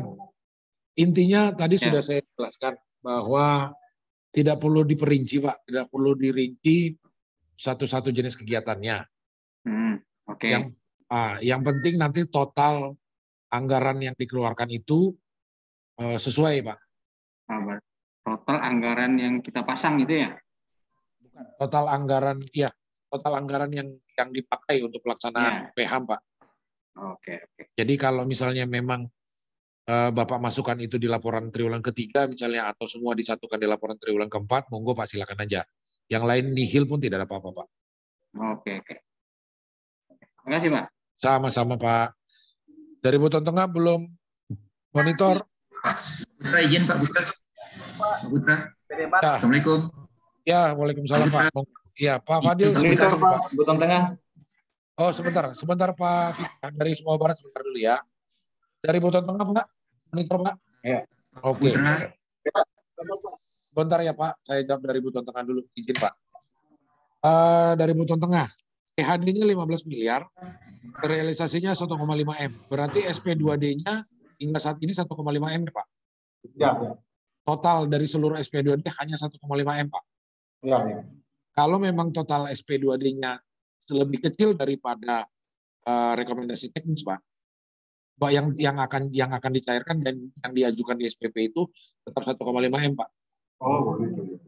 intinya tadi sudah saya jelaskan bahwa tidak perlu diperinci, Pak. Tidak perlu dirinci satu-satu jenis kegiatannya. Oke. Yang penting nanti total anggaran yang dikeluarkan itu sesuai, Pak. Total anggaran yang kita pasang gitu ya? Total anggaran, ya. total anggaran yang dipakai untuk pelaksanaan PHAM, Pak. Oke. Jadi kalau misalnya memang Bapak masukkan itu di laporan triwulan ketiga misalnya, atau semua disatukan di laporan triwulan keempat, monggo Pak, silakan aja. Yang lain nihil pun tidak ada apa-apa, Pak. Oke. Terima kasih, Pak. Sama-sama, Pak. Dari Buton Tengah belum monitor. Putra izin, Pak Putra. Pak Putra. Ya. Assalamualaikum. Ya, waalaikumsalam, Pak. Iya, Pak Fadil. Monitor, Pak. Buton Tengah. Oh, sebentar Pak Fikar, dari Sumatera Barat sebentar dulu ya. Dari Buton Tengah, Pak. Monitor, Pak. Ya. Oke. Sebentar ya, Pak. Saya jawab dari Buton Tengah dulu. Izin, Pak. Dari Buton Tengah. PHD-nya 15 miliar. Realisasinya 1,5 M. Berarti SP2D-nya hingga saat ini 1,5 M ya, Pak? Ya. Total dari seluruh SP2D hanya 1,5 M, Pak? Ya. Kalau memang total SP2D-nya lebih kecil daripada rekomendasi teknis, Pak, yang akan dicairkan dan yang diajukan di SPP itu tetap 1,5 M, Pak. Oh, begitu.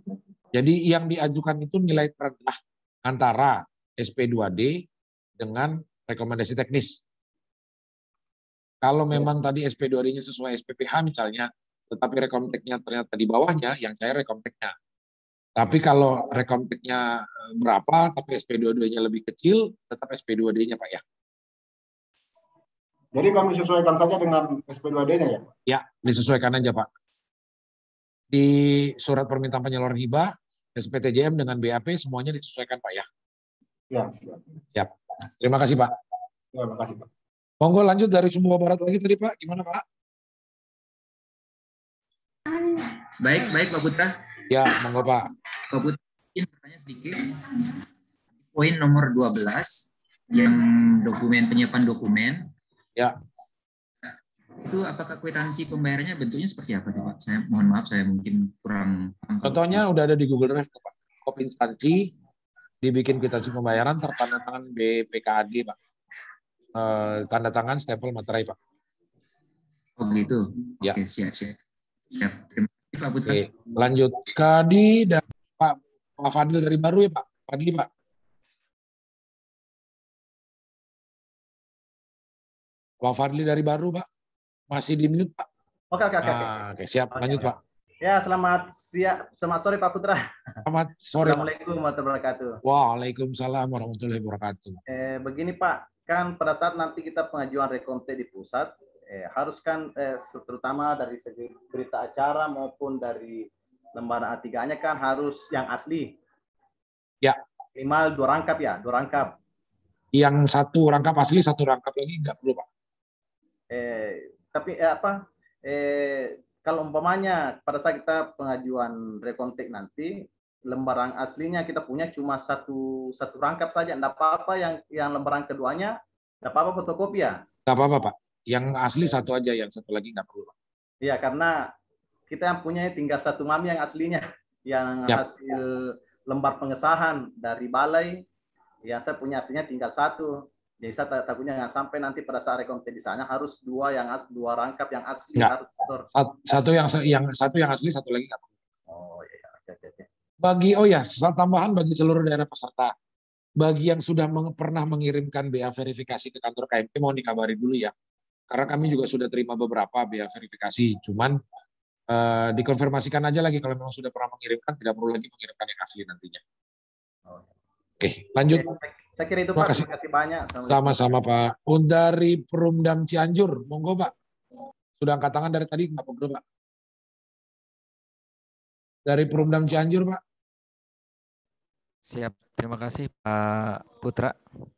Jadi yang diajukan itu nilai terendah antara SP2D dengan rekomendasi teknis. Kalau memang tadi SP2D-nya sesuai SPPH misalnya, tetapi rekomteknya ternyata di bawahnya, yang cair rekomteknya. Tapi kalau rekomteknya berapa, tapi SP2D-nya lebih kecil, tetap SP2D-nya, Pak, ya. Jadi kami sesuaikan saja dengan SP2D-nya ya, Pak? Ya, disesuaikan aja, Pak. Di surat permintaan penyaluran hibah, SPTJM dengan BAP semuanya disesuaikan, Pak, ya. Ya, siap. Siap. Terima kasih, Pak. Ya, terima kasih, Pak. Monggo lanjut dari Sumbawa Barat lagi tadi, Pak. Gimana, Pak? Baik, Pak Putra. Ya, monggo, Pak. Pak Putra, izin bertanya sedikit. Poin nomor 12, yang dokumen penyiapan dokumen. Ya. Itu apakah kwitansi pembayarannya bentuknya seperti apa, Pak? Saya mohon maaf, saya mungkin kurang. Contohnya udah ada di Google Drive, Pak. Kopi instansi, dibikin kwitansi pembayaran, tertanda tangan BPKAD, Pak. Tanda tangan, stempel, materai, Pak. Oh gitu. Ya. Oke, siap. Terima kasih, Pak Putra. Oke, lanjut. Kadi dan Pak Fadil dari Baru ya, Pak. Fadli, Pak. Pak Fadli dari Baru, Pak. Masih di mute, Pak. Oke, siap. Lanjut, Pak. Ya, selamat sore Pak Putra. Selamat sore. Assalamualaikum warahmatullahi wabarakatuh. Waalaikumsalam warahmatullahi wabarakatuh. Begini Pak, kan pada saat nanti kita pengajuan rekomte di pusat, harus kan terutama dari segi berita acara maupun dari lembaran A3-nya kan harus yang asli. Ya. Minimal 2 rangkap ya, 2 rangkap. Yang 1 rangkap asli, 1 rangkap lagi nggak perlu, Pak. Tapi kalau umpamanya pada saat kita pengajuan rekontek nanti lembaran aslinya kita punya cuma satu rangkap saja, enggak apa-apa yang lembaran keduanya enggak apa-apa fotokopi ya? Enggak apa-apa, Pak. Yang asli 1 aja, yang 1 lagi enggak perlu, Pak. Iya, karena kita yang punya tinggal 1 mami yang aslinya, yang hasil lembar pengesahan dari balai, yang saya punya aslinya tinggal 1. Jadi saya takutnya nggak sampai nanti pada saat rekontek di sana harus 2 rangkap yang asli harus setor. Satu yang asli, 1 lagi nggak perlu. Oh iya, oke. Bagi tambahan bagi seluruh daerah peserta. Bagi yang sudah pernah mengirimkan BA verifikasi ke kantor KMP mohon dikabari dulu ya. Karena kami juga sudah terima beberapa BA verifikasi. Cuman dikonfirmasikan aja lagi kalau memang sudah pernah mengirimkan, tidak perlu lagi mengirimkan yang asli nantinya. Oke, lanjut. Saya kira itu Pak, terima kasih banyak. Sama-sama Pak. Dari Perumdam Cianjur, monggo Pak. Sudah angkat tangan dari tadi, nggak perlu Pak. Dari Perumdam Cianjur Pak. Siap, terima kasih Pak Putra.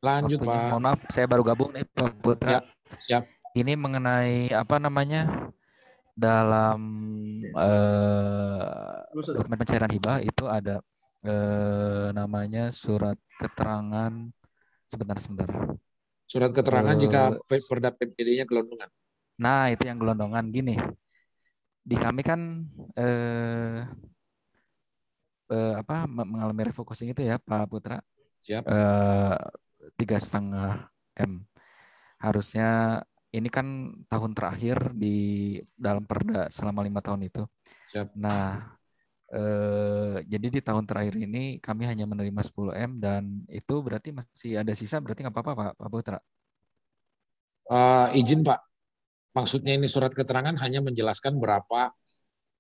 Lanjut Pak. Mohon maaf, saya baru gabung nih Pak Putra. Siap. Ini mengenai apa namanya dalam dokumen pencairan hibah itu ada namanya surat keterangan sebentar. Surat keterangan jika perda PPD-nya gelondongan. Nah, itu yang gelondongan gini. Di kami kan mengalami refocusing itu ya Pak Putra. Siap. 3,5 M. Harusnya ini kan tahun terakhir di dalam perda selama 5 tahun itu. Siap. Nah, Jadi di tahun terakhir ini kami hanya menerima 10M dan itu berarti masih ada sisa, berarti nggak apa-apa Pak Putra? Izin Pak, maksudnya ini surat keterangan hanya menjelaskan berapa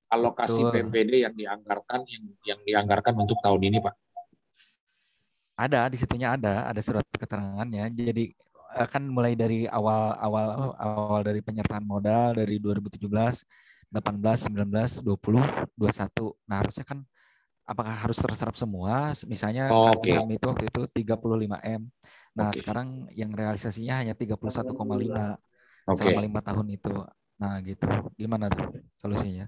alokasi PMPD yang dianggarkan untuk tahun ini Pak. Ada, di situnya ada surat keterangannya. Jadi akan mulai dari awal dari penyertaan modal dari 2017, 18, 19, 20, 21. Nah, harusnya kan apakah harus terserap semua? Misalnya kami itu waktu itu 35M. Nah, sekarang yang realisasinya hanya 31,5 selama 5 tahun itu. Nah, gitu. Gimana tuh solusinya?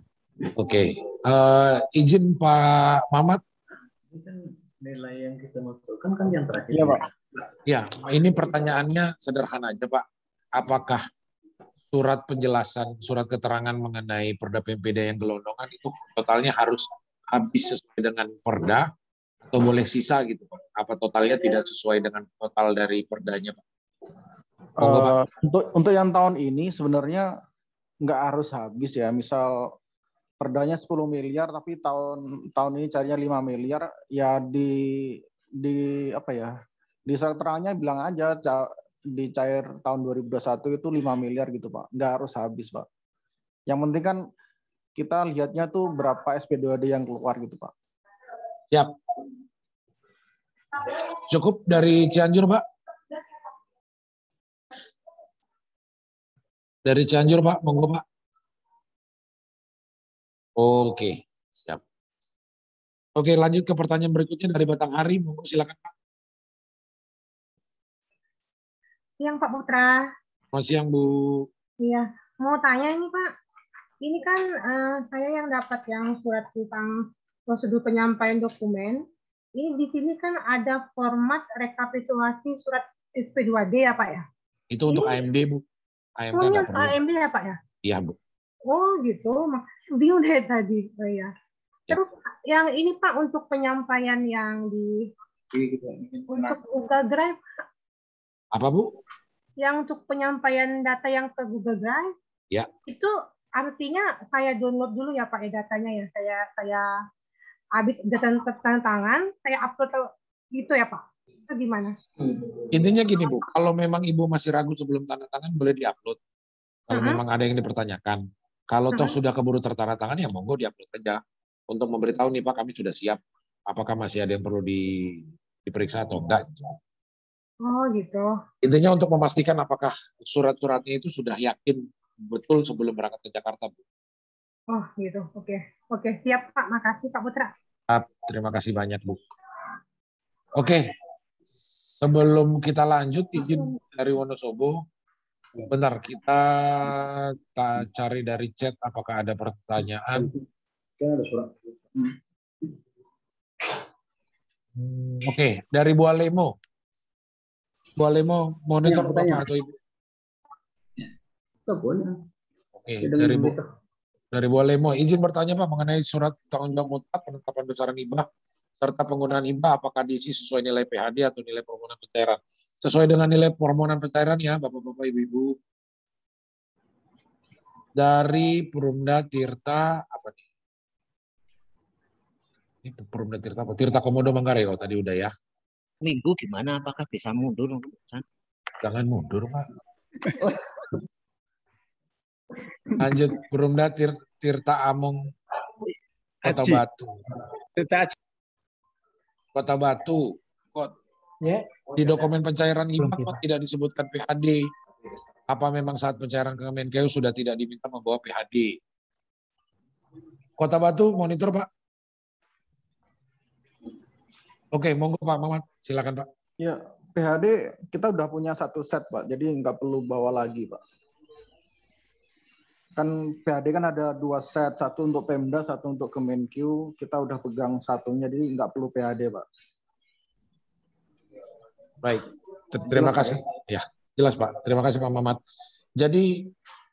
Izin Pak Mamat. Nilai yang kita masukkan kan yang terakhir. Iya Pak. Ya, ini pertanyaannya sederhana aja Pak. Apakah surat penjelasan, surat keterangan mengenai perda PMPD yang gelondongan itu totalnya harus habis sesuai dengan perda atau boleh sisa gitu Pak? Apa totalnya tidak sesuai dengan total dari perdanya Pak? Untuk yang tahun ini sebenarnya nggak harus habis ya. Misal perdanya 10 miliar tapi tahun ini carinya 5 miliar ya di apa ya? Di keterangannya bilang aja di cair tahun 2021 itu 5 miliar gitu Pak. Nggak harus habis Pak. Yang penting kan kita lihatnya tuh berapa SP2D yang keluar gitu Pak. Siap. Cukup dari Cianjur Pak? Dari Cianjur Pak, monggo Pak. Oke, siap. Oke, lanjut ke pertanyaan berikutnya dari Batanghari, monggo silakan Pak. Siang Pak Putra. Selamat siang Bu. Iya, mau tanya ini Pak. Ini kan saya yang dapat yang surat tentang prosedur penyampaian dokumen. Ini di sini kan ada format rekapitulasi surat SP2D ya Pak ya? Itu untuk AMD Bu. AMK nggak perlu. AMD ya Pak ya? Iya Bu. Oh gitu, makanya bingung dari tadi. Oh, ya. Terus yang ini Pak untuk penyampaian yang untuk Google Drive. Apa Bu? Yang untuk penyampaian data yang ke Google Drive. Ya. Itu artinya saya download dulu ya Pak datanya ya. Saya habis tanda tangan, saya upload gitu ya Pak. Itu gimana? Intinya gini Bu, kalau memang Ibu masih ragu sebelum tanda tangan boleh diupload. Kalau memang ada yang dipertanyakan. Kalau toh sudah keburu tertanda tangan ya monggo diupload aja untuk memberitahu nih Pak kami sudah siap. Apakah masih ada yang perlu diperiksa atau enggak? Oh gitu. Intinya untuk memastikan apakah surat-suratnya itu sudah yakin betul sebelum berangkat ke Jakarta Bu. Oh gitu. Oke siap Pak. Makasih Pak Putra. Terima kasih banyak Bu. Oke. Sebelum kita lanjut izin dari Wonosobo. Bentar, kita cari dari chat apakah ada pertanyaan. Oke, dari Bu Alemo. Bu Alemo, monitor Bapak atau Ibu? Oke, dari Bu Alemo. Izin bertanya Pak mengenai surat tanggung jawab mutlak penetapan besaran hibah serta penggunaan hibah apakah diisi sesuai nilai PHD atau nilai permohonan pencairan? Sesuai dengan nilai permohonan pencairan ya Bapak-Bapak Ibu-Ibu. Dari Perumda Tirta apa nih? Ini Perumda Tirta apa? Tirta Komodo Manggarai tadi udah ya. Minggu gimana? Apakah bisa mundur? Jangan mundur Pak. Lanjut Perumda Tirta Among Kota Batu. Kota Batu. Di dokumen pencairan hibah kok tidak disebutkan PHD. Apa memang saat pencairan ke Kemenkeu sudah tidak diminta membawa PHD? Kota Batu, monitor Pak. Oke, monggo Pak Mamat, silakan Pak. Ya, PHD kita udah punya satu set Pak, jadi nggak perlu bawa lagi Pak. Kan PHD kan ada 2 set, satu untuk Pemda, satu untuk Kemenkeu. Kita udah pegang satunya, jadi nggak perlu PHD Pak. Baik, terima kasih. Ya, jelas Pak. Terima kasih Pak Mamat. Jadi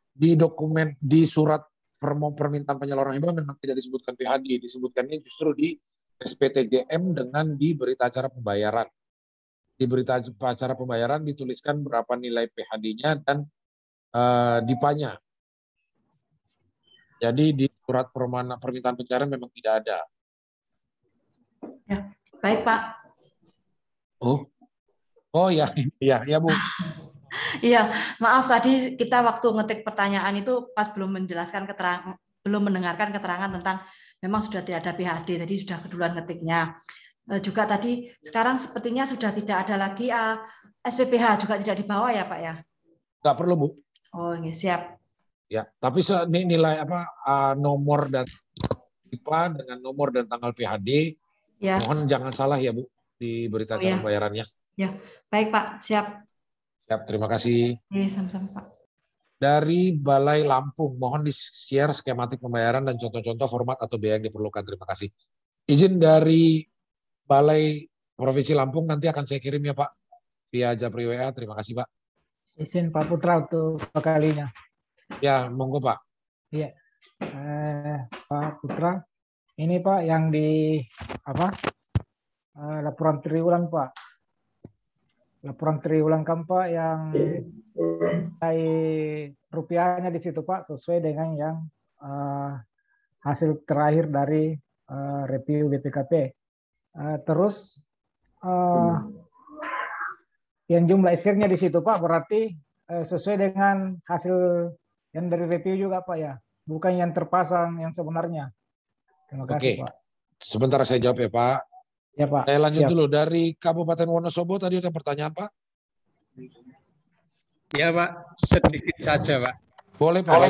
di dokumen di surat permintaan penyaluran hibah memang tidak disebutkan PHD, disebutkannya justru di SPTJM dengan di berita acara pembayaran. Di berita acara pembayaran dituliskan berapa nilai PHD-nya dan DIPA-nya. Jadi di surat permintaan pencairan memang tidak ada. Ya, baik Pak. Oh ya, ya Bu. Iya, maaf tadi kita waktu ngetik pertanyaan itu pas belum menjelaskan keterangan, belum mendengarkan keterangan tentang memang sudah tidak ada PhD, tadi sudah keduluan ngetiknya. Juga tadi sekarang sepertinya sudah tidak ada lagi SPPH juga tidak dibawa ya Pak ya? Nggak perlu Bu. Oh iya, siap. Ya, tapi nilai nomor dan IPA dengan nomor dan tanggal PhD, ya. Mohon jangan salah ya Bu di berita acara pembayarannya. Ya, baik Pak, siap. Siap, terima kasih. Iya, sama-sama Pak. Dari Balai Lampung, mohon di-share skematik pembayaran dan contoh-contoh format atau biaya yang diperlukan. Terima kasih. Izin dari Balai Provinsi Lampung nanti akan saya kirim ya Pak via Japri WA. Terima kasih Pak. Izin Pak Putra untuk kalinya. Ya, monggo Pak. Iya, Pak Putra, ini Pak yang di laporan triwulan Pak. Laporan triwulan kan Pak yang rupiahnya di situ Pak sesuai dengan yang hasil terakhir dari review BPKP. Terus yang jumlah SR-nya di situ Pak berarti sesuai dengan hasil yang dari review juga Pak ya, bukan yang terpasang yang sebenarnya. Terima kasih Pak. Sebentar saya jawab ya Pak. Ya Pak. Saya lanjut dulu dari Kabupaten Wonosobo tadi ada pertanyaan Pak. Ya Pak, sedikit saja Pak. Boleh Pak.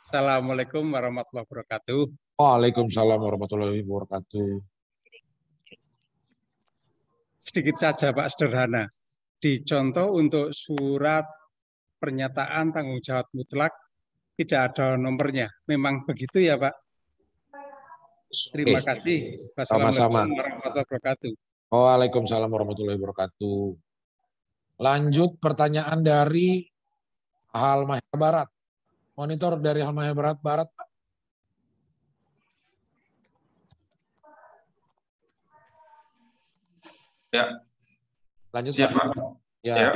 Assalamualaikum warahmatullahi wabarakatuh. Waalaikumsalam warahmatullahi wabarakatuh. Sedikit saja Pak, sederhana. Dicontoh untuk surat pernyataan tanggung jawab mutlak tidak ada nomornya. Memang begitu ya Pak? Terima kasih. Sama-sama. Wassalamualaikum warahmatullahi wabarakatuh. Waalaikumsalam warahmatullahi wabarakatuh. Lanjut pertanyaan dari Halmahera Barat. Monitor dari Halmahera Barat, Pak. Ya. Lanjut siap, Pak. Pak. Ya.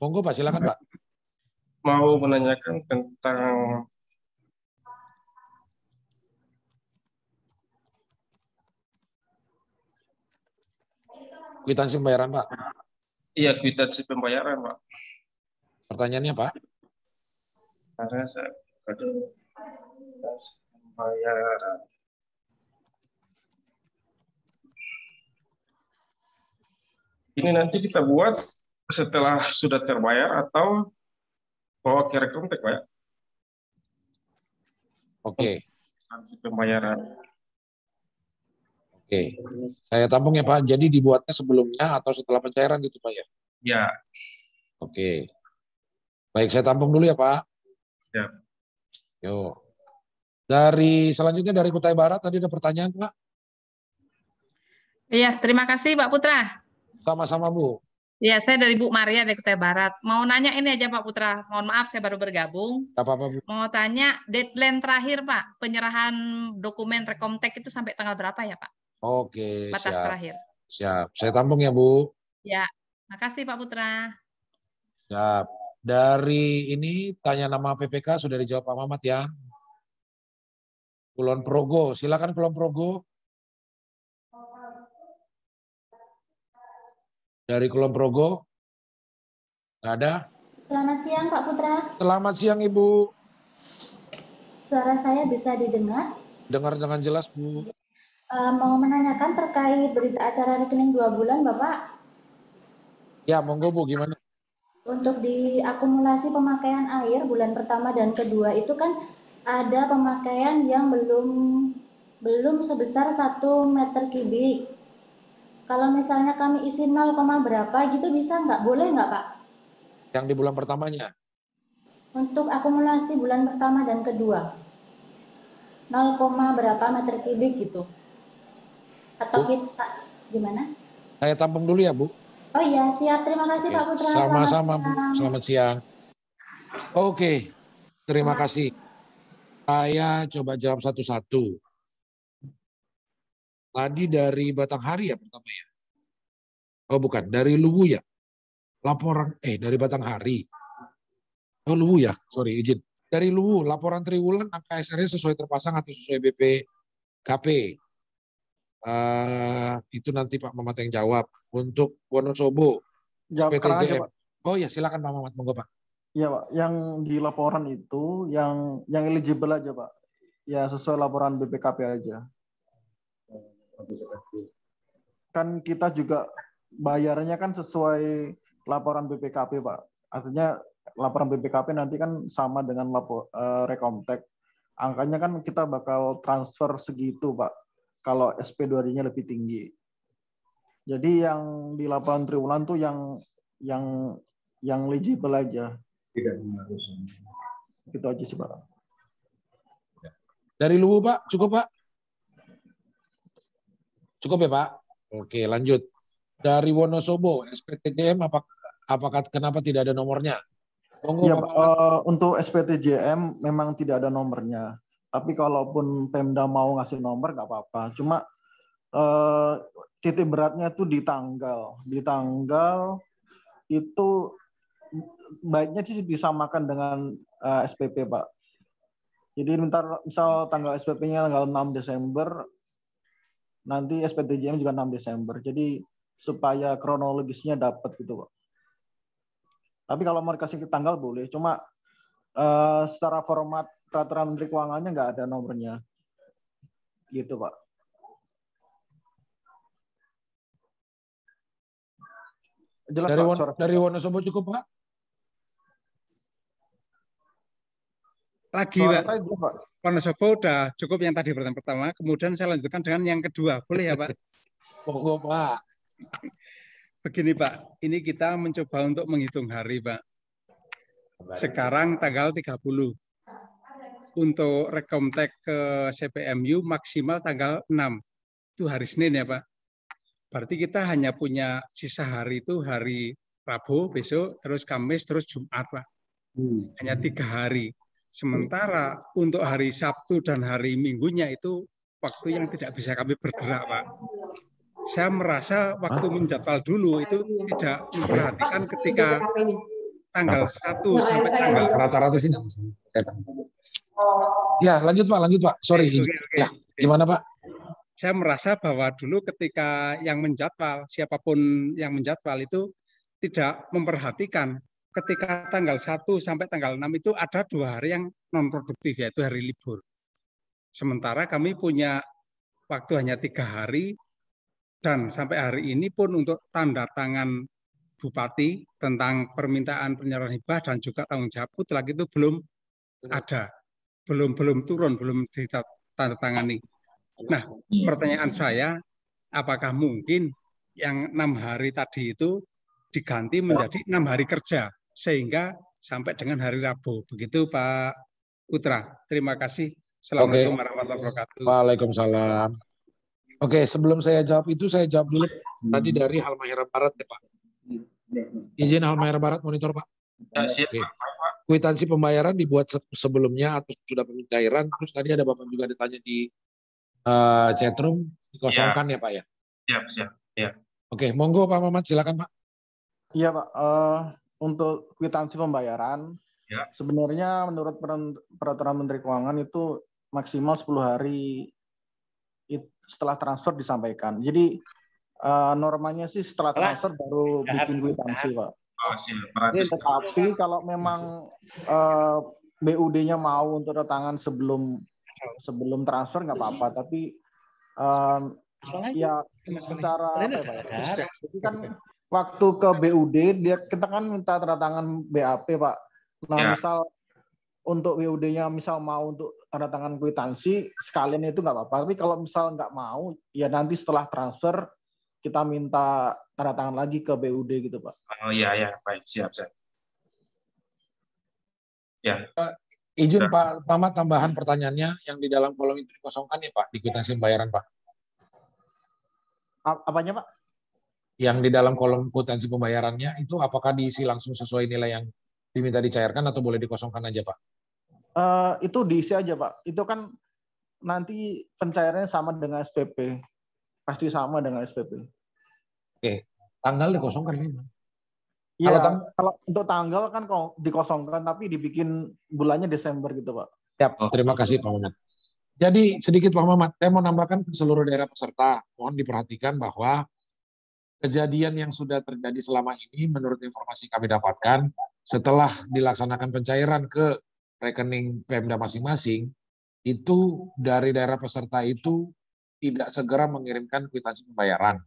Monggo Pak, silakan Pak. Mau menanyakan tentang kwitansi pembayaran Pak. Iya, kwitansi pembayaran Pak. Pertanyaannya Pak? Karena saya ada kwitansi pembayaran. Ini nanti kita buat setelah sudah terbayar atau bawa ke rekomtek Pak ya? Oke. Kwitansi pembayaran. Oke, saya tampung ya Pak. Jadi dibuatnya sebelumnya atau setelah pencairan gitu Pak ya? Ya. Oke. Baik, saya tampung dulu ya Pak. Ya. Yuk. Selanjutnya dari Kutai Barat tadi ada pertanyaan Pak. Iya, terima kasih Pak Putra. Sama-sama Bu. Ya, saya dari Bu Maria dari Kutai Barat. Mau nanya ini aja Pak Putra. Mohon maaf saya baru bergabung. Gak apa-apa Bu. Mau tanya deadline terakhir Pak, penyerahan dokumen Rekomtek itu sampai tanggal berapa ya Pak? Oke, batas siap. terakhir. Siap. Saya tampung ya Bu. Ya, makasih Pak Putra. Siap. Dari ini tanya nama PPK sudah dijawab Pak Mamat ya. Kulon Progo, silakan Kulon Progo. Dari Kulon Progo, nggak ada. Selamat siang Pak Putra. Selamat siang Ibu. Suara saya bisa didengar? Dengar dengan jelas Bu. Mau menanyakan terkait berita acara rekening 2 bulan Bapak. Ya, monggo Bu, gimana? Untuk di akumulasi pemakaian air bulan pertama dan kedua itu kan ada pemakaian yang belum sebesar 1 meter kubik. Kalau misalnya kami isi 0, berapa gitu bisa nggak? Boleh nggak Pak? Yang di bulan pertamanya? Untuk akumulasi bulan pertama dan kedua. 0, berapa meter kubik gitu. Atau kita gimana? Saya tampung dulu ya Bu. Oh iya, siap. Terima kasih Pak Putra. Sama-sama Bu. Selamat siang. Oke, terima kasih. Saya coba jawab satu-satu. Tadi dari Batanghari ya pertama ya? Oh bukan, dari Luwu ya? Laporan, dari Batanghari. Oh Luwu ya, sorry izin. Dari Luwu, laporan triwulan angka SR-nya sesuai terpasang atau sesuai BPKP? Itu nanti Pak Mamat yang jawab. Untuk Wonosobo, Jawab sekarang aja, Pak. Oh ya, silakan Pak Mamat, monggo Pak. Iya Pak, yang di laporan itu yang eligible aja Pak. Ya sesuai laporan BPKP aja. Kan kita juga bayarnya kan sesuai laporan BPKP Pak. Artinya laporan BPKP nanti kan sama dengan Rekomtek. Angkanya kan kita bakal transfer segitu Pak. Kalau SP2D-nya lebih tinggi. Jadi yang di laporan triwulan tuh yang eligible aja. Tidak harus. Itu aja sih Pak. Dari Luwu Pak, cukup Pak? Cukup ya Pak? Oke, lanjut. Dari Wonosobo, SPTJM apakah kenapa tidak ada nomornya? Iya Pak, untuk SPTJM memang tidak ada nomornya. Tapi kalaupun Pemda mau ngasih nomor nggak apa-apa. Cuma titik beratnya itu di tanggal. Di tanggal itu baiknya sih disamakan dengan SPP Pak. Jadi misal tanggal SPP-nya tanggal 6 Desember, nanti SPTJM juga 6 Desember. Jadi supaya kronologisnya dapat gitu Pak. Tapi kalau mau dikasih ke tanggal boleh, cuma secara format peraturan Menteri Keuangannya nggak ada nomornya. Gitu Pak. Jelas, Pak, dari Wonosobo cukup Pak? Lagi Pak. Wonosobo udah cukup yang tadi pertama. Kemudian saya lanjutkan dengan yang kedua. Boleh ya Pak? Monggo Pak. Begini Pak, ini kita mencoba untuk menghitung hari Pak. Sekarang tanggal 30. Untuk Rekomtek ke CPMU maksimal tanggal 6. Itu hari Senin ya Pak. Berarti kita hanya punya sisa hari itu hari Rabu besok, terus Kamis, terus Jumat Pak. Hanya 3 hari. Sementara untuk hari Sabtu dan hari Minggunya itu waktu yang tidak bisa kami bergerak Pak. Saya merasa waktu menjadwal dulu itu tidak memperhatikan ketika tanggal 1 sampai tanggal rata-rata sih. Ya, lanjut Pak. Sorry. Oke. Ya, gimana Pak? Saya merasa bahwa dulu ketika yang menjadwal, siapapun yang menjadwal itu tidak memperhatikan ketika tanggal 1 sampai tanggal 6 itu ada 2 hari yang non produktif, yaitu hari libur. Sementara kami punya waktu hanya 3 hari. Dan sampai hari ini pun untuk tanda tangan Bupati tentang permintaan penyerahan hibah dan juga tanggung jawab mutlak itu belum ada, belum turun, belum ditandatangani. Nah, pertanyaan saya, apakah mungkin yang 6 hari tadi itu diganti menjadi 6 hari kerja sehingga sampai dengan hari Rabu? Begitu Pak Putra. Terima kasih. Assalamualaikum warahmatullahi wabarakatuh. Waalaikumsalam. Oke, sebelum saya jawab itu, saya jawab dulu tadi dari Halmahera Barat ya Pak. Izin Halmahera Barat monitor Pak. Oke. Kwitansi pembayaran dibuat sebelumnya atau sudah pencairan, terus tadi ada Bapak juga ditanya di chatroom, dikosongkan ya Pak ya? Siap. Ya. Oke, monggo Pak Mamat, silakan Pak. Iya Pak, untuk kwitansi pembayaran, sebenarnya menurut peraturan Menteri Keuangan itu maksimal 10 hari setelah transfer disampaikan. Jadi normanya sih setelah transfer baru bikin kwitansi Pak. Tetapi kalau memang BUD-nya mau untuk datangan sebelum transfer nggak apa-apa. Tapi ya secara apa ya Pak? Jadi kan waktu ke BUD kita kan minta tanda tangan BAP Pak. Nah misal untuk BUD-nya misal mau untuk tanda tangan kwitansi sekalian itu nggak apa-apa. Tapi kalau misal nggak mau, ya nanti setelah transfer kita minta tanda tangan lagi ke BUD gitu Pak. Oh iya, baik, siap. Ya. Izin Pak Mamat tambahan pertanyaannya yang di dalam kolom itu dikosongkan ya Pak, di kwitansi pembayaran Pak. Apanya Pak? Yang di dalam kolom kwitansi pembayarannya itu apakah diisi langsung sesuai nilai yang diminta dicairkan atau boleh dikosongkan aja Pak? Itu diisi aja Pak. Itu kan nanti pencairannya sama dengan SPP. Pasti sama dengan SPP. Oke. Tanggal dikosongkan memang. Iya, kalau untuk tanggal kan kok dikosongkan tapi dibikin bulannya Desember gitu, Pak. Ya, terima kasih Pak Muhammad. Jadi sedikit Pak Muhammad, saya mau nambahkan ke seluruh daerah peserta, mohon diperhatikan bahwa kejadian yang sudah terjadi selama ini menurut informasi kami dapatkan, setelah dilaksanakan pencairan ke rekening Pemda masing-masing, itu dari daerah peserta itu tidak segera mengirimkan kwitansi pembayaran,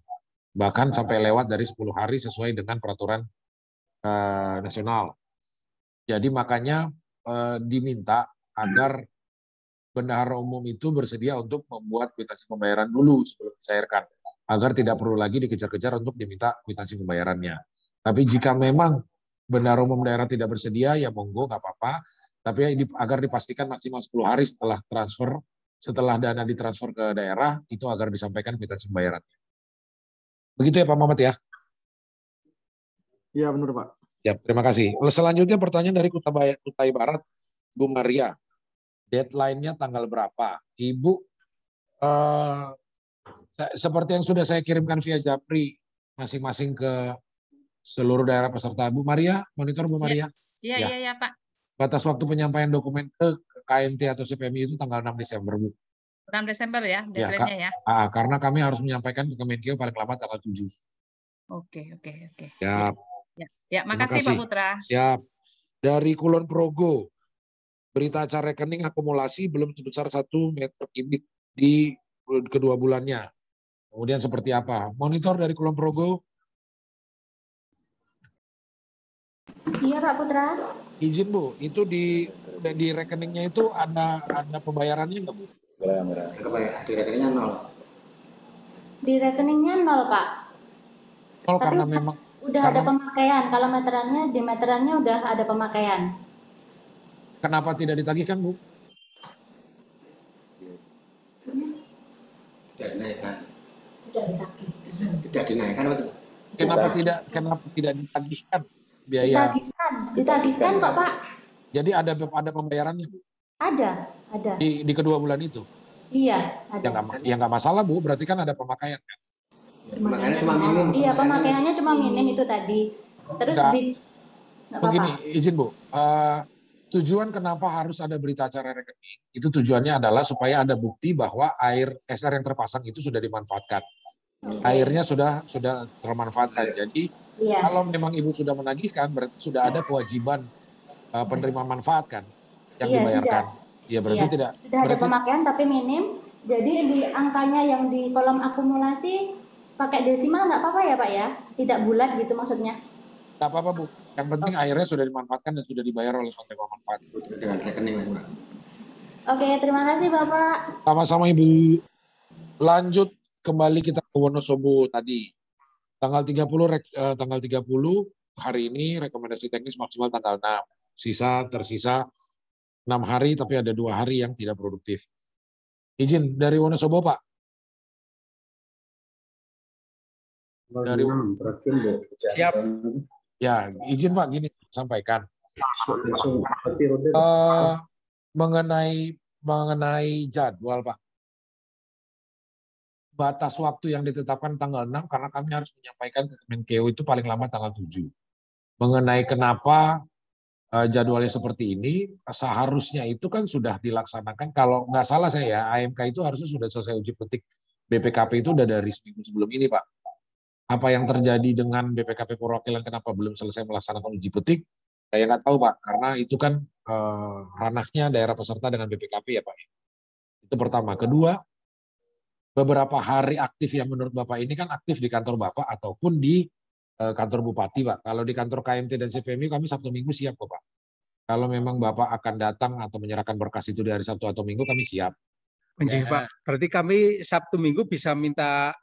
bahkan sampai lewat dari 10 hari sesuai dengan peraturan nasional. Jadi makanya diminta agar bendahara umum itu bersedia untuk membuat kwitansi pembayaran dulu sebelum dicairkan, agar tidak perlu lagi dikejar-kejar untuk diminta kwitansi pembayarannya. Tapi jika memang bendahara umum daerah tidak bersedia, ya monggo, nggak apa-apa. Tapi agar dipastikan maksimal 10 hari setelah transfer, setelah dana ditransfer ke daerah, itu agar disampaikan kwitansi pembayarannya. Begitu ya Pak Muhammad ya? Iya benar Pak. Ya, terima kasih. Selanjutnya pertanyaan dari Kutai Barat, Bu Maria. Deadline-nya tanggal berapa? Ibu, seperti yang sudah saya kirimkan via Japri, masing-masing ke seluruh daerah peserta. Bu Maria, monitor Bu Maria. Iya, Pak. Batas waktu penyampaian dokumen ke KMT atau CPMI itu tanggal 6 Desember, Bu. 6 Desember ya, deadline-nya ya. Karena kami harus menyampaikan ke Kemenkeu paling lambat tanggal 7. Oke. Siap. Ya, makasih Pak Putra. Siap. Dari Kulon Progo, berita acara rekening akumulasi belum sebesar 1 meter kubik di kedua bulannya. Kemudian seperti apa? Monitor dari Kulon Progo. Iya Pak Putra. Izin Bu, itu di rekeningnya itu ada pembayarannya nggak Bu? Di rekeningnya 0. Di rekeningnya 0 Pak. 0 tapi karena memang udah ada pemakaian. Kalau meterannya di meterannya udah ada pemakaian. Kenapa tidak ditagihkan Bu? Tidak dinaikkan. Tidak dinaikkan. Kenapa tidak ditagihkan biaya? Ditagihkan kok Pak. Jadi ada pembayarannya Bu? Ada. Di kedua bulan itu? Iya, ada. Ya nggak masalah Bu, berarti kan ada pemakaian kan? Pemakaiannya cuma minim. Iya, pemakaiannya cuma minim itu tadi. Terus begini, izin Bu. Tujuan kenapa harus ada berita acara rekening, itu tujuannya adalah supaya ada bukti bahwa air SR yang terpasang itu sudah dimanfaatkan. Airnya sudah termanfaatkan. Jadi kalau memang Ibu sudah menagihkan, berarti sudah ada kewajiban penerima manfaat kan yang dibayarkan. Iya, berarti tidak. Sudah ada pemakaian tapi minim. Jadi di angkanya yang di kolom akumulasi pakai desimal nggak apa-apa ya Pak ya? Tidak bulat gitu maksudnya? Nggak apa-apa Bu. Yang penting airnya sudah dimanfaatkan dan sudah dibayar oleh penerima manfaat. Dengan rekening Pak. Oke, terima kasih Bapak. Sama-sama Ibu. Lanjut kembali kita ke Wonosobo tadi. Tanggal 30 hari ini rekomendasi teknis maksimal tanggal 6. Tersisa 6 hari tapi ada 2 hari yang tidak produktif. Izin dari Wonosobo Pak. Dari Siap. Ya, izin Pak, gini sampaikan. Mengenai jadwal Pak. Batas waktu yang ditetapkan tanggal 6 karena kami harus menyampaikan ke Kemenkeu itu paling lama tanggal 7. Mengenai kenapa jadwalnya seperti ini, seharusnya itu kan sudah dilaksanakan, kalau nggak salah saya ya, AMK itu harusnya sudah selesai uji petik BPKP itu udah dari seminggu sebelum ini Pak. Apa yang terjadi dengan BPKP Perwakilan kenapa belum selesai melaksanakan uji petik? Saya nggak tahu Pak, karena itu kan ranahnya daerah peserta dengan BPKP ya Pak. Itu pertama. Kedua, beberapa hari aktif yang menurut Bapak ini kan aktif di kantor Bapak ataupun di kantor Bupati Pak. Kalau di kantor KMT dan CPMI kami Sabtu Minggu siap kok Pak. Kalau memang Bapak akan datang atau menyerahkan berkas itu di hari Sabtu atau Minggu kami siap. Ya. Pak, berarti kami Sabtu Minggu bisa minta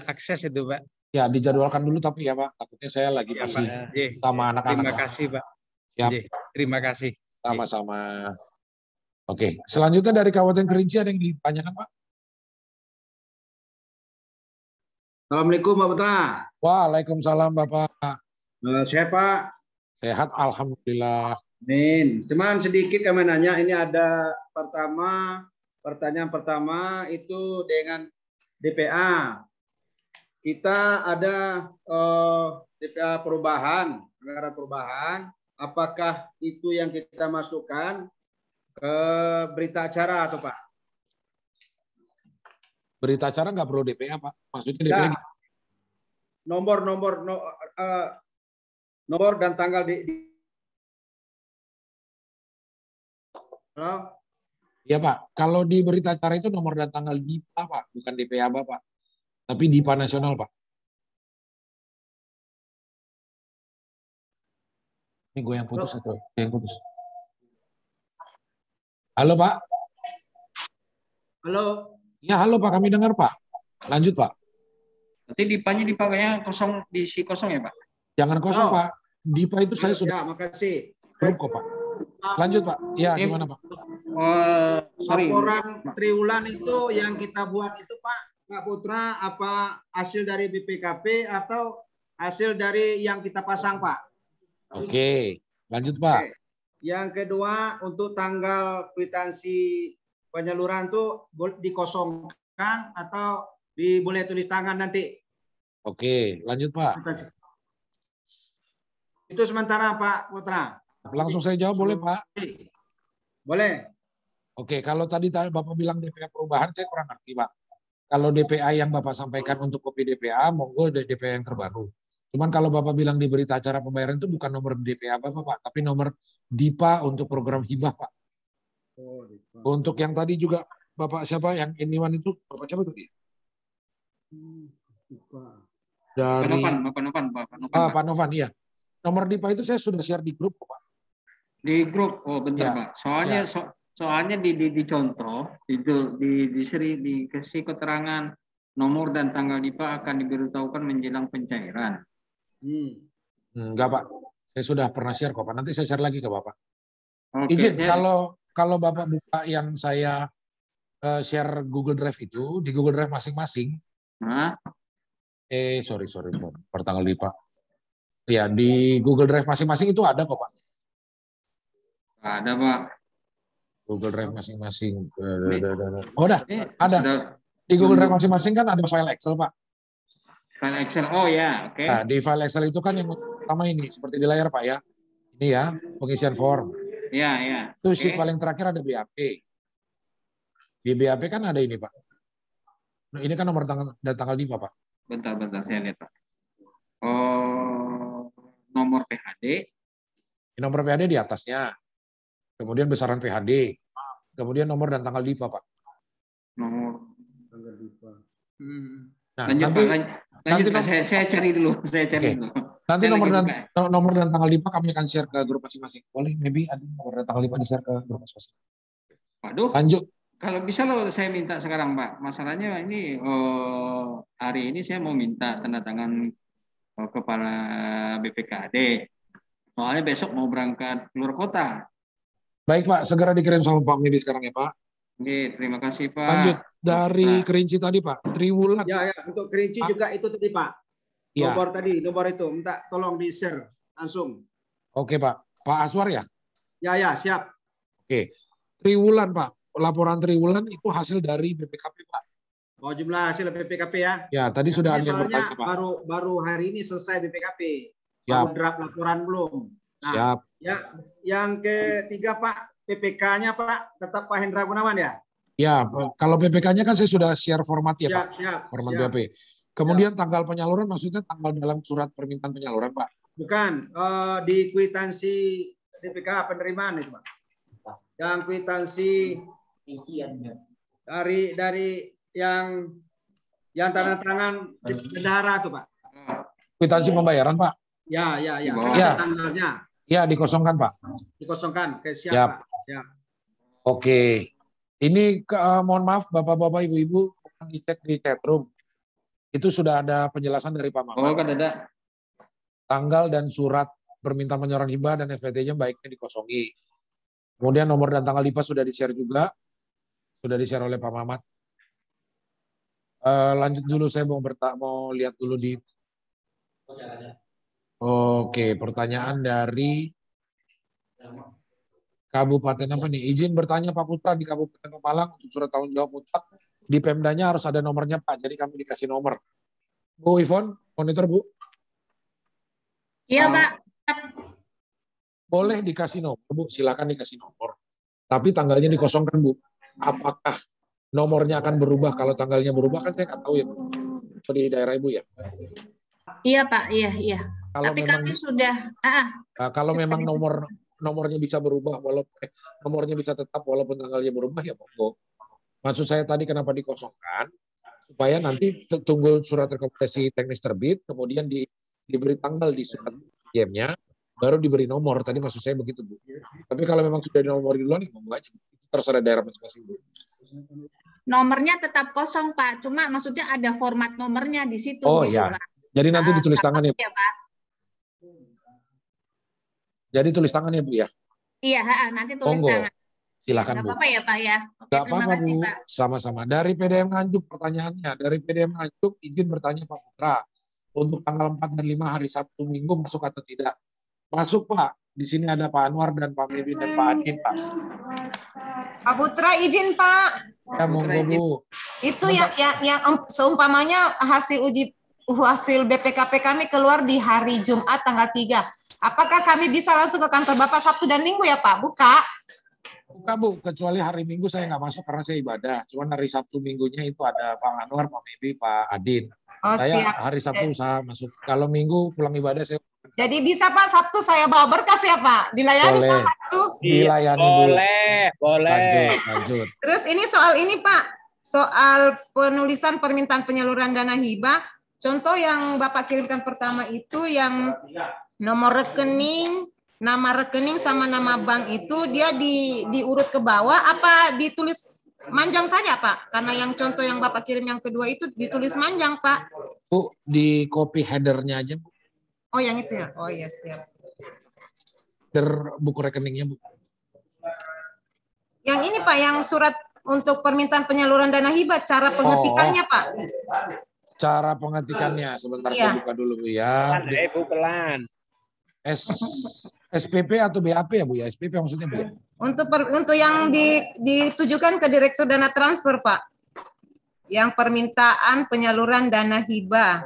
akses itu Pak. Ya, dijadwalkan dulu tapi ya Pak, takutnya saya lagi masih sama anak-anak. Terima kasih Pak. Siap. Terima kasih. Sama-sama. Oke, selanjutnya dari Kabupaten Kerinci ada yang ditanyakan Pak? Assalamualaikum Pak Putra. Waalaikumsalam Bapak. Sehat Pak? Sehat, Alhamdulillah. Amin. Cuman sedikit kami nanya, ini ada pertanyaan pertama itu dengan DPA. kita ada DPA perubahan, anggaran perubahan. Apakah itu yang kita masukkan ke berita acara atau Pak? Berita acara nggak perlu DPA, Pak. Maksudnya DPA Ya. Nomor dan tanggal Halo? Iya, Pak. Kalau di berita acara itu nomor dan tanggal DIPA, Pak. Bukan DPA, Pak. Tapi DIPA nasional, Pak. Ini gue yang putus atau yang putus? Halo, Pak. Halo. Ya, halo Pak. Kami dengar, Pak. Lanjut, Pak. Berarti DIPA-nya dipakainya kosong, diisi kosong ya, Pak? Jangan kosong, Pak. DIPA itu saya sudah... Ya, makasih. Kok, Pak. Lanjut, Pak. Ya, gimana, Pak? Laporan triwulan itu yang kita buat itu, Pak Putra, apa hasil dari BPKP atau hasil dari yang kita pasang, Pak? Oke, lanjut, Pak. Oke. Yang kedua, untuk tanggal kwitansi penyaluran itu dikosongkan atau boleh tulis tangan nanti? Oke, lanjut, Pak. Itu sementara, Pak Putra. Langsung saya jawab boleh, Pak? Boleh. Oke, kalau tadi Bapak bilang DPA perubahan, saya kurang ngerti, Pak. Kalau DPA yang Bapak sampaikan untuk kopi DPA, monggo DPA yang terbaru. Cuman kalau Bapak bilang di berita acara pembayaran itu bukan nomor DPA Bapak, Pak, tapi nomor DIPA untuk program hibah, Pak. Oh, untuk yang tadi juga Bapak siapa yang Iniwan itu, Bapak siapa tadi? Dari Pak Novan. Pak Novan, iya. Nomor DIPA itu saya sudah share di grup, Pak. Di grup, oh bentar, Ya. Pak. Soalnya dicontoh, dikasih keterangan nomor dan tanggal DIPA akan diberitahukan menjelang pencairan. Enggak, Pak. Saya sudah pernah share kok, Pak. Nanti saya share lagi ke Bapak. Oke, Izin, kalau Bapak buka yang saya share Google Drive itu, di Google Drive masing-masing. Sorry. Pertanggal DIPA. Ya, di Google Drive masing-masing itu ada kok, Pak. Ada, Pak. Google Drive masing-masing. Oh, ada. Di Google Drive masing-masing kan ada file Excel, Pak. File Excel, oh ya, oke. Nah, di file Excel itu kan yang utama ini, seperti di layar, Pak, ya. Ini ya, pengisian form. Ya. Itu sheet paling terakhir ada BAP. Di BAP kan ada ini, Pak. Nah, ini kan nomor dan tanggal DIPA, Pak. Bentar, saya lihat, Pak. Nomor PHD. Nomor PHD di atasnya. Kemudian besaran PHD. Kemudian nomor dan tanggal DIPA, Pak. Nomor tanggal DIPA. Nah, lanjut, Pak. Saya cari dulu. Nanti nomor dan tanggal DIPA kami akan share ke grup masing-masing. Boleh, maybe ada nomor dan tanggal DIPA di-share ke grup masing-masing. Waduh. Lanjut. Kalau bisa saya minta sekarang, Pak. Masalahnya ini hari ini saya mau minta tanda tangan kepala BPKAD. Soalnya besok mau berangkat keluar kota. Baik, Pak. Segera dikirim sama Pak Mebi sekarang ya, Pak. Oke, terima kasih, Pak. Lanjut. Dari Kerinci tadi, Pak. Triwulan. Ya. Untuk Kerinci juga itu tadi, Pak. Ya. Nomor itu. Minta tolong di-share langsung. Oke, Pak. Pak Aswar ya? Ya, siap. Oke. Triwulan, Pak. Laporan triwulan itu hasil dari BPKP, Pak. Oh, jumlah hasil BPKP ya? Ya, tadi sudah ada yang bertanya, Pak. Baru hari ini selesai BPKP. Siap. Baru draft laporan belum. Nah, siap. Ya, yang ketiga, Pak, PPK-nya, Pak, tetap Pak Hendra Gunawan ya? Ya, kalau PPK-nya kan saya sudah share format ya, Pak. Siap. Format BAP. Kemudian tanggal penyaluran maksudnya tanggal dalam surat permintaan penyaluran, Pak? Bukan, di kwitansi BPK penerimaan itu, Pak. Yang kwitansi dari yang tanda tangan bendahara tuh, Pak. Kwitansi pembayaran, Pak? Ya. Tanggalnya. Ya, dikosongkan, Pak. Dikosongkan. Oke, siap, Pak. Siap. Oke. Ini mohon maaf Bapak-bapak, Ibu-ibu, dicek di chatroom. Itu sudah ada penjelasan dari Pak Mamat. Oh, kan ada. Tanggal dan surat permintaan penyaluran hibah dan FPT-nya baiknya dikosongi. Kemudian nomor dan tanggal DIPA sudah di-share juga. Sudah di-share oleh Pak Mamat. Lanjut dulu, saya mau lihat dulu di... Oke, pertanyaan dari Kabupaten apa nih? Izin bertanya Pak Putra, di Kabupaten Pemalang untuk surat tanggung jawab mutlak di Pemdanya harus ada nomornya, Pak. Jadi kami dikasih nomor. Bu Ivon, monitor Bu. Iya, Pak. Boleh dikasih nomor, Bu. Silakan dikasih nomor. Tapi tanggalnya dikosongkan, Bu. Apakah nomornya akan berubah? Kalau tanggalnya berubah kan saya nggak tahu ya, Bu. Di daerah Ibu ya. Iya, Pak. Iya. Kalau Tapi memang kami sudah kalau sudah memang diskusi. nomornya bisa berubah walaupun nomornya bisa tetap walaupun tanggalnya berubah ya monggo. Maksud saya tadi kenapa dikosongkan supaya nanti tunggu surat rekomendasi teknis terbit kemudian diberi tanggal di surat IM-nya baru diberi nomor. Tadi maksud saya begitu, Bu. Tapi kalau memang sudah dinomor duluan ya monggo aja. Itu terserah daerah masing-masing, Bu. Nomornya tetap kosong, Pak. Cuma maksudnya ada format nomornya di situ Oh gitu, ya. Pak. Jadi nanti ditulis tangan ya, Bu. Ya, Pak. Jadi tulis tangan ya, Bu ya. Iya, nanti tulis Monggo. tangan. Silakan, Nggak Bu. apa-apa ya, Pak ya. Oke, Nggak terima apa-apa, kasih, Bu. Pak. Sama-sama. Dari PDM Nganjuk pertanyaannya. Dari PDM Nganjuk izin bertanya Pak Putra. Untuk tanggal 4 dan 5 hari Sabtu Minggu masuk atau tidak? Masuk, Pak. Di sini ada Pak Anwar dan Pak Mebin dan Pak Adin, Pak. Pak Putra izin, Pak. Ya, monggo, Bu. Itu yang seumpamanya hasil BPKP kami keluar di hari Jumat tanggal 3. Apakah kami bisa langsung ke kantor Bapak Sabtu dan Minggu ya, Pak? Buka, Bu. Kecuali hari Minggu saya nggak masuk karena saya ibadah. Cuman hari Sabtu Minggunya itu ada Pak Anwar, Pak Mebi, Pak Adin. Oh, saya siap. hari Sabtu usaha masuk. Kalau Minggu pulang ibadah saya. Jadi bisa Pak Sabtu saya bawa berkas ya Pak? Dilayani Boleh. Pak Sabtu? Dilayani, Bu. Boleh. Lanjut. Terus ini soal ini Pak, soal penulisan permintaan penyaluran dana hibah. Contoh yang Bapak kirimkan pertama itu yang nomor rekening, nama rekening sama nama bank itu dia diurut ke bawah apa ditulis manjang saja Pak? Karena yang contoh yang Bapak kirim yang kedua itu ditulis manjang Pak. Bu, di copy header-nya aja, Bu. Oh yang itu ya? Oh iya siap. Header buku rekeningnya, Bu. Yang ini Pak, yang surat untuk permintaan penyaluran dana hibah, cara pengetikannya Pak. Cara pengetikannya, sebentar Iya. saya buka dulu, Bu ya. Bu, pelan. SPP atau BAP ya, Bu ya? SPP maksudnya, Bu ya? Untuk yang ditujukan ke Direktur Dana Transfer, Pak. Yang permintaan penyaluran dana hibah.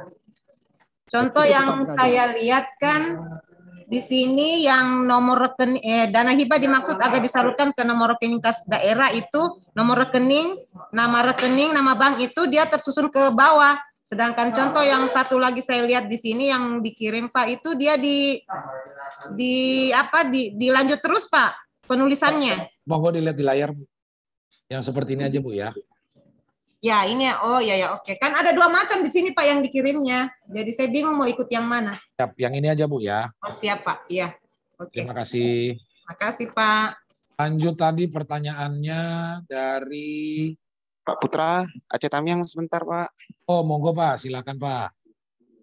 Contoh yang saya lihat kan di sini yang nomor rekening dana hibah dimaksud agar disalurkan ke nomor rekening kas daerah itu nomor rekening, nama bank itu dia tersusun ke bawah. Sedangkan contoh yang satu lagi saya lihat di sini yang dikirim Pak itu dia dilanjut terus Pak penulisannya. Monggo dilihat di layar, Bu. Yang seperti ini aja, Bu ya. Ya ini oh ya oke. Kan ada dua macam di sini Pak yang dikirimnya. Jadi saya bingung mau ikut yang mana. Siap, yang ini aja, Bu ya. Oh, siap Pak. Iya. Oke. Terima kasih. Terima kasih Pak. Lanjut tadi pertanyaannya dari Pak Putra, Aceh Tamiang sebentar Pak. Oh monggo Pak, silakan Pak.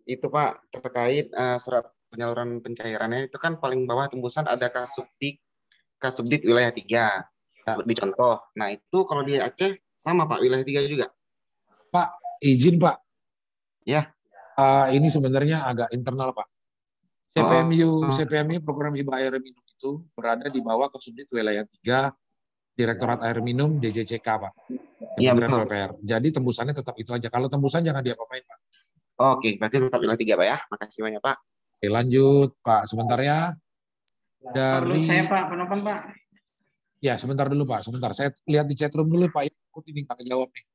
Itu Pak terkait surat penyaluran pencairannya itu kan paling bawah tembusan ada Kasubdit wilayah 3 dicontoh. Nah itu kalau di Aceh sama Pak wilayah 3 juga. Pak izin Pak. Ya. Ini sebenarnya agak internal Pak. CPMU program hibah air minum itu berada di bawah Kasubdit wilayah 3 Direktorat Air Minum DJCK Pak. Iya betul. PPR. Jadi tembusannya tetap itu aja. Kalau tembusan jangan diapa-apain Pak. Oke, berarti tetap wilayah 3 Pak ya. Makasih banyak Pak. Oke, lanjut Pak. Sebentar ya. Perlu saya Pak, penonton Pak. Ya, sebentar dulu Pak. Sebentar. Saya lihat di chatroom dulu Pak. Ini nggak kejawab nih.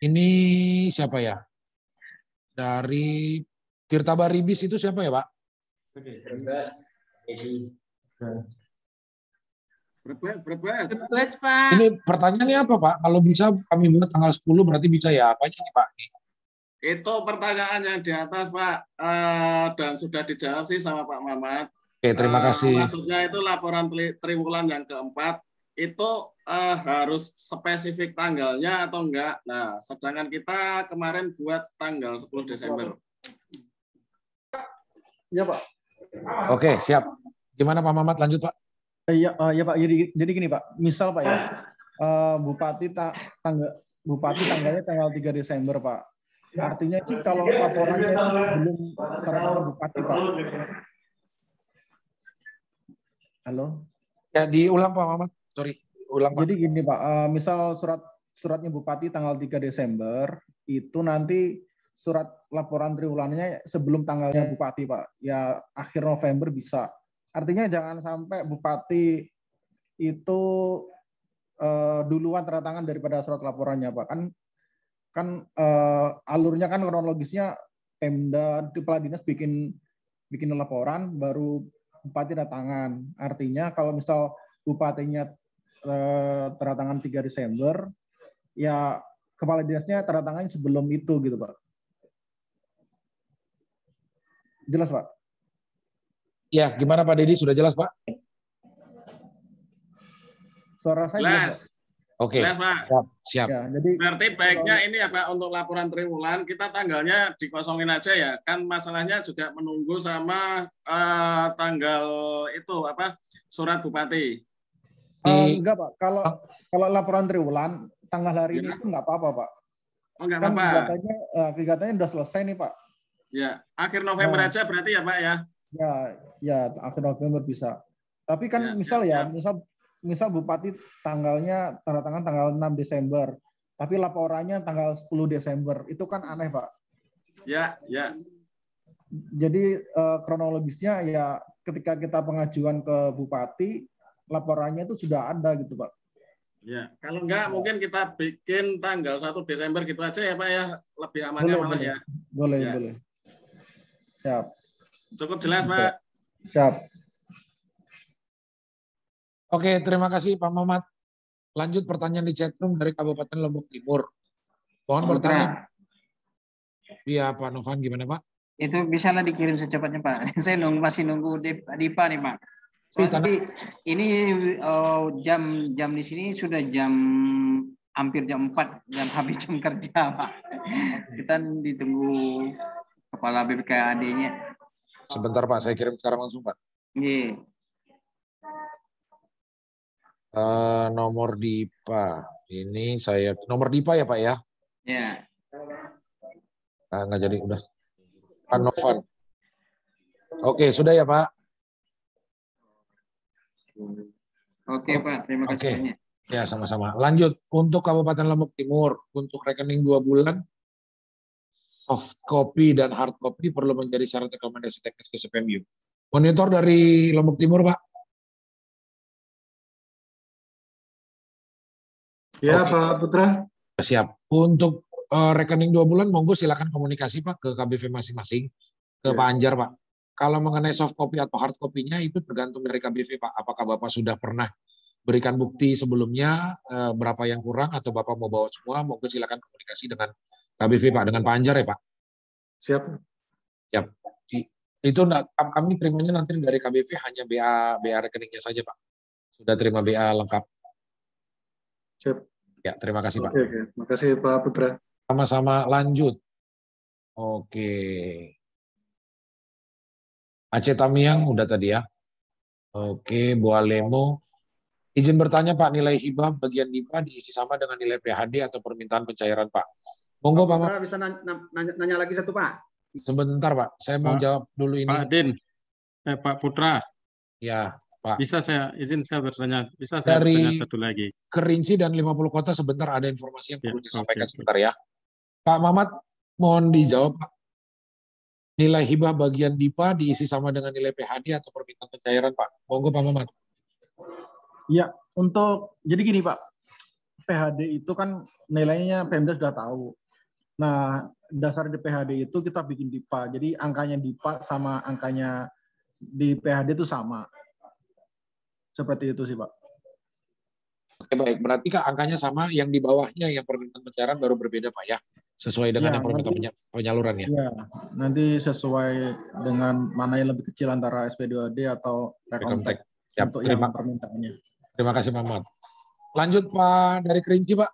Ini siapa ya? Dari Tirta Baribis itu siapa ya Pak? Request, Pak. Ini pertanyaannya apa Pak? Kalau bisa kami buat tanggal 10 berarti bisa ya? Apanya nih Pak? Itu pertanyaan yang di atas Pak, dan sudah dijawab sih sama Pak Mamat. Oke, terima kasih. Maksudnya itu laporan triwulan yang keempat, itu harus spesifik tanggalnya atau enggak. Nah, sedangkan kita kemarin buat tanggal 10 Desember. Ya Pak. Oke, siap. Gimana Pak Mamat? Lanjut Pak. Iya Pak. Jadi gini Pak. Misal Pak ya, Bupati tanggalnya tanggal 3 Desember Pak. Artinya sih kalau laporannya itu belum tanda tangan Bupati Pak. Halo. Ya diulang Pak Mamat. Sorry. Ulang Pak. Jadi gini Pak. Misal suratnya Bupati tanggal 3 Desember itu nanti surat laporan triwulannya sebelum tanggalnya Bupati, Pak. Ya akhir November bisa. Artinya jangan sampai Bupati itu duluan tanda tangan daripada surat laporannya, Pak. Kan alurnya kan kronologisnya Pemda, Kepala Dinas bikin laporan, baru Bupati tanda tangan. Artinya kalau misal Bupatinya tanda tangan 3 Desember, ya Kepala Dinasnya tanda tangan sebelum itu gitu, Pak. Jelas, Pak? Ya, gimana Pak Dedi? Sudah jelas, Pak? Suara saya Jelas. jelas, Pak? Oke. Jelas, Pak. Siap. Ya, jadi Berarti baiknya ini ya Pak, untuk laporan triwulan kita tanggalnya dikosongin aja ya. Kan masalahnya juga menunggu sama tanggal itu apa, surat Bupati. enggak, Pak. Kalau laporan triwulan tanggal hari ini itu enggak apa-apa, Pak. Oh, enggak Kan apa-apa. kegiatannya udah selesai nih, Pak. Ya, akhir November aja berarti ya Pak ya. Ya, akhir November bisa. Tapi kan misal Bupati tanggalnya tanda tangan tanggal 6 Desember, tapi laporannya tanggal 10 Desember. Itu kan aneh, Pak. Ya. Jadi kronologisnya ya ketika kita pengajuan ke Bupati, laporannya itu sudah ada gitu, Pak. Ya, kalau enggak mungkin kita bikin tanggal 1 Desember gitu aja ya Pak ya. Lebih amannya malah ya. Boleh. Siap. Cukup jelas, Pak. Siap. Oke, terima kasih Pak Mamat. Lanjut pertanyaan di chatroom dari Kabupaten Lombok Timur. Mohon bertanya. Iya, Pak Novan, gimana Pak? Itu bisalah dikirim secepatnya Pak. Saya masih nunggu Dipa nih Pak. Soalnya ini jam di sini sudah hampir jam 4, jam habis jam kerja Pak. Kita ditunggu Kepala BPKAD-nya. Sebentar Pak, saya kirim sekarang langsung Pak. Iya. Nomor Dipa. Ini saya nomor Dipa ya Pak ya? Ya. Nggak jadi udah. Pak Novan. Oke, sudah ya Pak? Oke Pak, terima kasih banyak. Ya, sama-sama. Lanjut, untuk Kabupaten Lombok Timur, untuk rekening 2 bulan, soft copy dan hard copy perlu menjadi syarat rekomendasi teknis ke CPMU. Monitor dari Lombok Timur, Pak. Ya, Pak Putra. Siap. Untuk rekening 2 bulan, monggo silakan komunikasi Pak ke KBV masing-masing, ke Pak Anjar Pak. Kalau mengenai soft copy atau hard copy-nya itu tergantung dari KBV Pak. Apakah Bapak sudah pernah berikan bukti sebelumnya, berapa yang kurang, atau Bapak mau bawa semua, monggo silakan komunikasi dengan KBV Pak, dengan Pak Anjar ya Pak. Siap. Siap. Itu kami terimanya nanti dari KBV hanya BA rekeningnya saja Pak. Sudah terima BA lengkap. Siap. Ya, terima kasih Pak. Oke. Terima kasih Pak Putra. Sama-sama, lanjut. Oke. Aceh Tamiang udah tadi ya. Oke, Bu Alemo. Izin bertanya Pak, nilai hibah bagian DIPA diisi sama dengan nilai PHD atau permintaan pencairan Pak? Monggo Pak. Putra bisa nanya lagi satu Pak. Sebentar Pak, saya mau jawab dulu ini. Pak Din, Pak Putra. Ya, Pak. Bisa saya bertanya, bertanya satu lagi. Kerinci dan 50 kota sebentar ada informasi yang perlu disampaikan sebentar ya. Pak Mamat, mohon dijawab Pak. Nilai hibah bagian DIPA diisi sama dengan nilai PHD atau permintaan pencairan Pak? Monggo Pak Mamat. Ya, jadi gini Pak, PHD itu kan nilainya Pemda sudah tahu. Nah, dasar di PHD itu kita bikin DIPA. Jadi angkanya DIPA sama angkanya di PHD itu sama. Seperti itu sih Pak. Oke baik, berarti Kak angkanya sama, yang di bawahnya yang permintaan pencairan baru berbeda Pak ya? Sesuai dengan yang permintaan penyaluran ya? Ya, nanti sesuai dengan mana yang lebih kecil antara SP2D atau Rekomtek untuk yang permintaannya. Terima kasih Pak Mat. Lanjut Pak dari Kerinci Pak.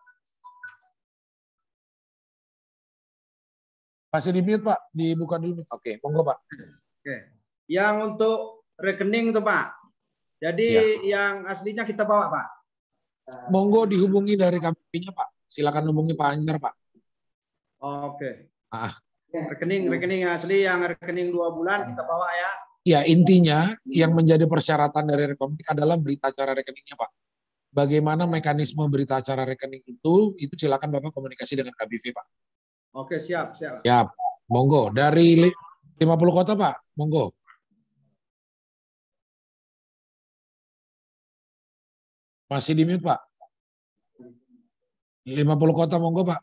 Masih di mute Pak, dibuka dulu. Oke, monggo Pak. Oke. Yang untuk rekening tuh Pak. Jadi yang aslinya kita bawa Pak. Monggo dihubungi dari KBP-nya Pak. Silakan hubungi Pak Anjar Pak. Oke. Rekening asli yang rekening 2 bulan kita bawa ya. Ya, intinya yang menjadi persyaratan dari Rekomtek adalah berita acara rekeningnya Pak. Bagaimana mekanisme berita acara rekening itu silakan Bapak komunikasi dengan KBV Pak. Oke, siap. Siap. Monggo. Dari 50 kota, Pak. Monggo. Masih di mute, Pak. 50 kota, monggo, Pak.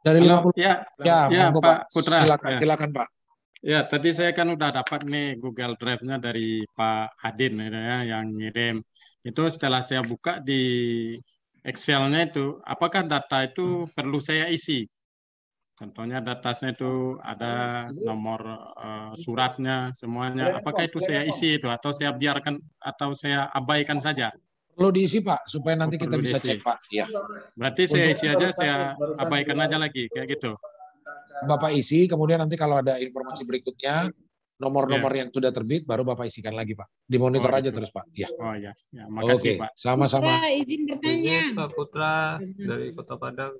Dari 50. Ya, monggo, Pak Pak. Putra. Silakan, Pak. Ya, tadi saya kan udah dapat nih Google Drive-nya dari Pak Adin ya, yang ngirim. Itu setelah saya buka di Excel-nya itu, apakah data itu perlu saya isi? Contohnya datasnya itu ada nomor suratnya, semuanya. Apakah itu saya isi itu atau saya biarkan atau saya abaikan saja? Perlu diisi, Pak, supaya nanti kita perlu bisa diisi. cek, Pak. Ya. Berarti saya isi aja, saya abaikan aja lagi, kayak gitu. Bapak isi, kemudian nanti kalau ada informasi berikutnya, nomor-nomor yang sudah terbit, baru Bapak isikan lagi, Pak. Dimonitor aja gitu. terus, Pak. Ya. Oh ya, makasih, Pak. Sama-sama. Putra, izin bertanya. Pak Putra dari Kota Padang.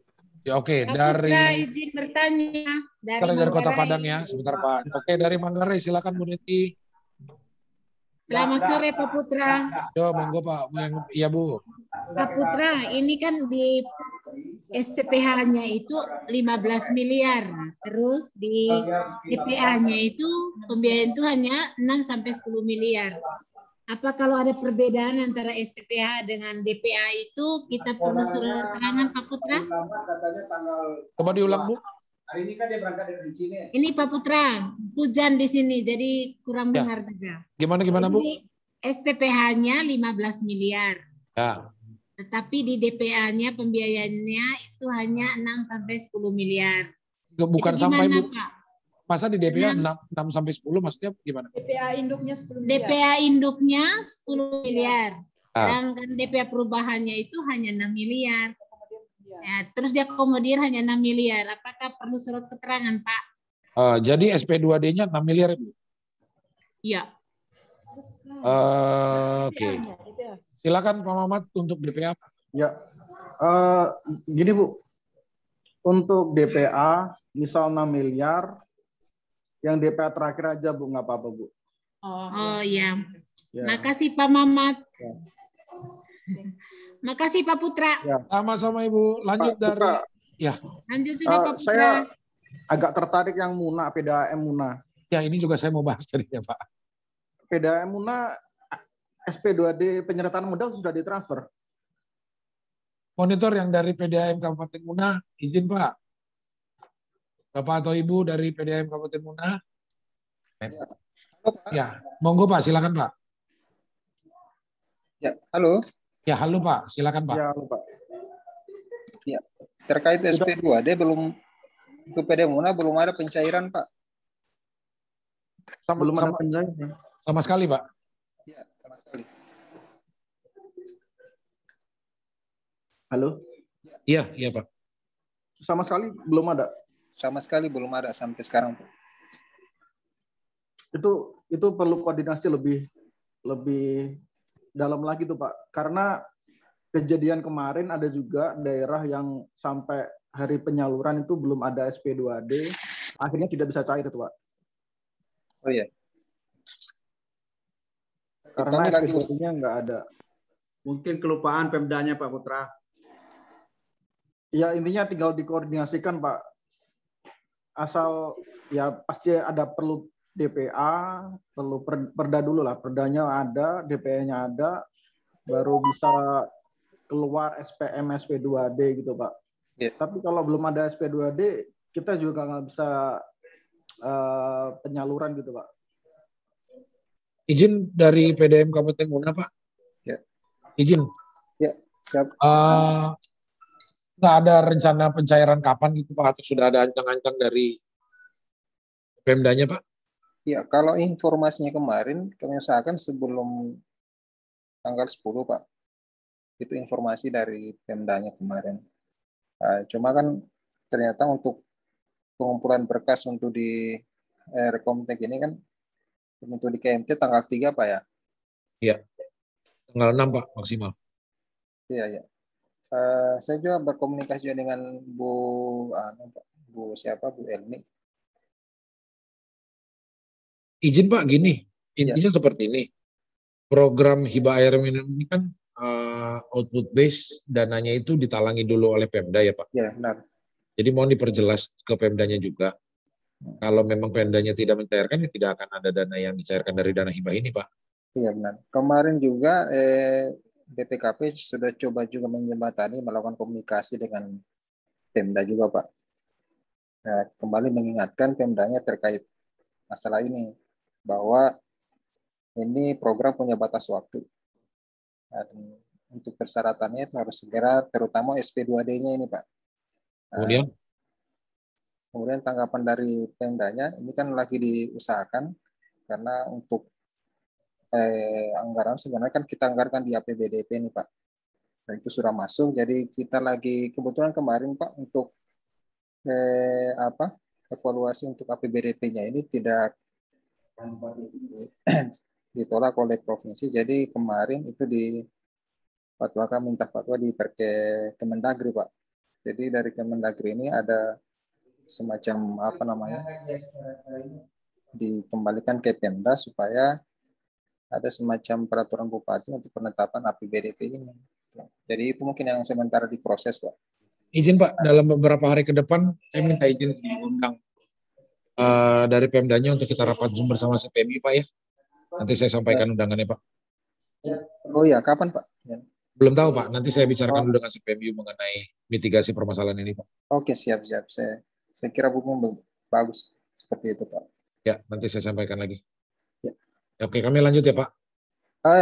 Ya, oke, Pak dari Putra, izin bertanya. Dari Kota Manggarai. Padang ya, sebentar Pak. Oke, dari Manggarai, silakan Bu Neti. Selamat sore Pak Putra. Yo, monggo Pak. Iya Bu. Pak Putra, ini kan di SPPH-nya itu 15 miliar. Terus di DPA-nya itu pembiayaan itu hanya 6 sampai 10 miliar. Apa kalau ada perbedaan antara SPPH dengan DPA itu kita perlu surat keterangan Pak Putra? Coba diulang Bu. Hari ini kan dia berangkat dari sini. Ini Pak Putra, hujan di sini jadi kurang dengar juga. Gimana Bu? Jadi SPPH-nya 15 miliar. Ya. Tetapi di DPA-nya pembiayaannya itu hanya 6 sampai 10 miliar. Bukan itu sampai gimana, Bu. Pak? Masa di DPA 6 sampai 10 maksudnya gimana? DPA induknya 10 miliar. DPA induknya 10 miliar. Ah. Sedangkan DPA perubahannya itu hanya 6 miliar. Ya, terus dia akomodir hanya 6 miliar. Apakah perlu surat keterangan, Pak? Jadi SP2D-nya 6 miliar Bu? Iya. Oke. Silakan Pak Mamat untuk DPA. Ya, gini Bu, untuk DPA misal 6 miliar, yang DPA terakhir aja Bu, nggak apa-apa Bu. Oh iya. Ya. Makasih Pak Mamat. Ya. Makasih Pak Putra. Ya. Sama-sama Ibu. Lanjut Pak Putra. Ya. Lanjut sudah Pak Putra. Saya agak tertarik yang Muna, PDAM Muna. Ya, ini juga saya mau bahas tadinya Pak. PDAM Muna, SP2D penyertaan modal sudah ditransfer. Monitor yang dari PDAM Kabupaten Muna, izin Pak. Bapak atau Ibu dari PDAM Kabupaten Muna. Ya, monggo Pak, silakan Pak. Ya, halo. Ya, halo Pak, silakan Pak. Ya, halo Pak. Ya, terkait SP2D belum ke PDAM Muna belum ada pencairan Pak. Belum ada pencairan. Sama sekali Pak. Ya, sama sekali. Halo? Iya, iya Pak. Sama sekali belum ada. Sama sekali belum ada sampai sekarang Pak. Itu perlu koordinasi lebih dalam lagi tuh Pak. Karena kejadian kemarin ada juga daerah yang sampai hari penyaluran itu belum ada SP2D, akhirnya tidak bisa cair tuh Pak. Oh iya. Karena SP2D-nya nggak ada. Mungkin kelupaan Pemdanya Pak Putra. Ya intinya tinggal dikoordinasikan Pak. Asal ya pasti ada perlu DPA, perlu perda dulu lah. Perdanya ada, DPA-nya ada, baru bisa keluar SPM, SP2D gitu Pak. Yeah. Tapi kalau belum ada SP2D, kita juga nggak bisa penyaluran gitu Pak. Izin dari PDAM Kabupaten Muna Pak. Ya. Izin. Ya, siap. Nggak ada rencana pencairan kapan gitu Pak? Atau sudah ada ancang-ancang dari Pemdanya Pak? Ya, kalau informasinya kemarin kami usahakan sebelum tanggal 10 Pak. Itu informasi dari Pemdanya kemarin. Cuma kan ternyata untuk pengumpulan berkas untuk di Rekomtek ini kan untuk di KMT tanggal 3 Pak ya? Iya. Tanggal 6 Pak maksimal. Iya, iya. Saya juga berkomunikasi juga dengan Bu Elni. Izin Pak, gini, intinya seperti ini. Program hibah air minum ini kan output base dananya itu ditalangi dulu oleh Pemda ya Pak? Ya, benar. Jadi mohon diperjelas ke Pemdanya juga. Kalau memang Pemdanya tidak mencairkan, ya tidak akan ada dana yang dicairkan dari dana hibah ini Pak. Iya benar. Kemarin juga BPKP sudah coba juga menjembatani, melakukan komunikasi dengan Pemda juga Pak. Nah, kembali mengingatkan Pemdanya terkait masalah ini, bahwa ini program punya batas waktu. Dan untuk persyaratannya itu harus segera, terutama SP2D-nya ini Pak. Nah, kemudian tanggapan dari Pemdanya, ini kan lagi diusahakan, karena untuk anggaran sebenarnya kan kita anggarkan di APBDP nih Pak. Dan itu sudah masuk, jadi kita lagi kebetulan kemarin Pak untuk evaluasi untuk APBDP-nya ini tidak ditolak oleh provinsi. Jadi kemarin itu difatwakan, minta fatwa di Kemendagri Pak. Jadi dari Kemendagri ini ada semacam dikembalikan ke Pemda supaya ada semacam peraturan bupati untuk penetapan APBDP ini. Jadi itu mungkin yang sementara diproses Pak. Izin Pak, dalam beberapa hari ke depan saya minta izin diundang dari Pemdanya untuk kita rapat Zoom bersama CPMI Pak ya. Nanti saya sampaikan undangannya Pak. Oh iya, kapan Pak? Belum tahu Pak, nanti saya bicarakan dulu dengan CPMI mengenai mitigasi permasalahan ini Pak. Oke, siap. Saya kira buku bagus seperti itu Pak. Ya, nanti saya sampaikan lagi. Ya. Oke, kami lanjut ya Pak.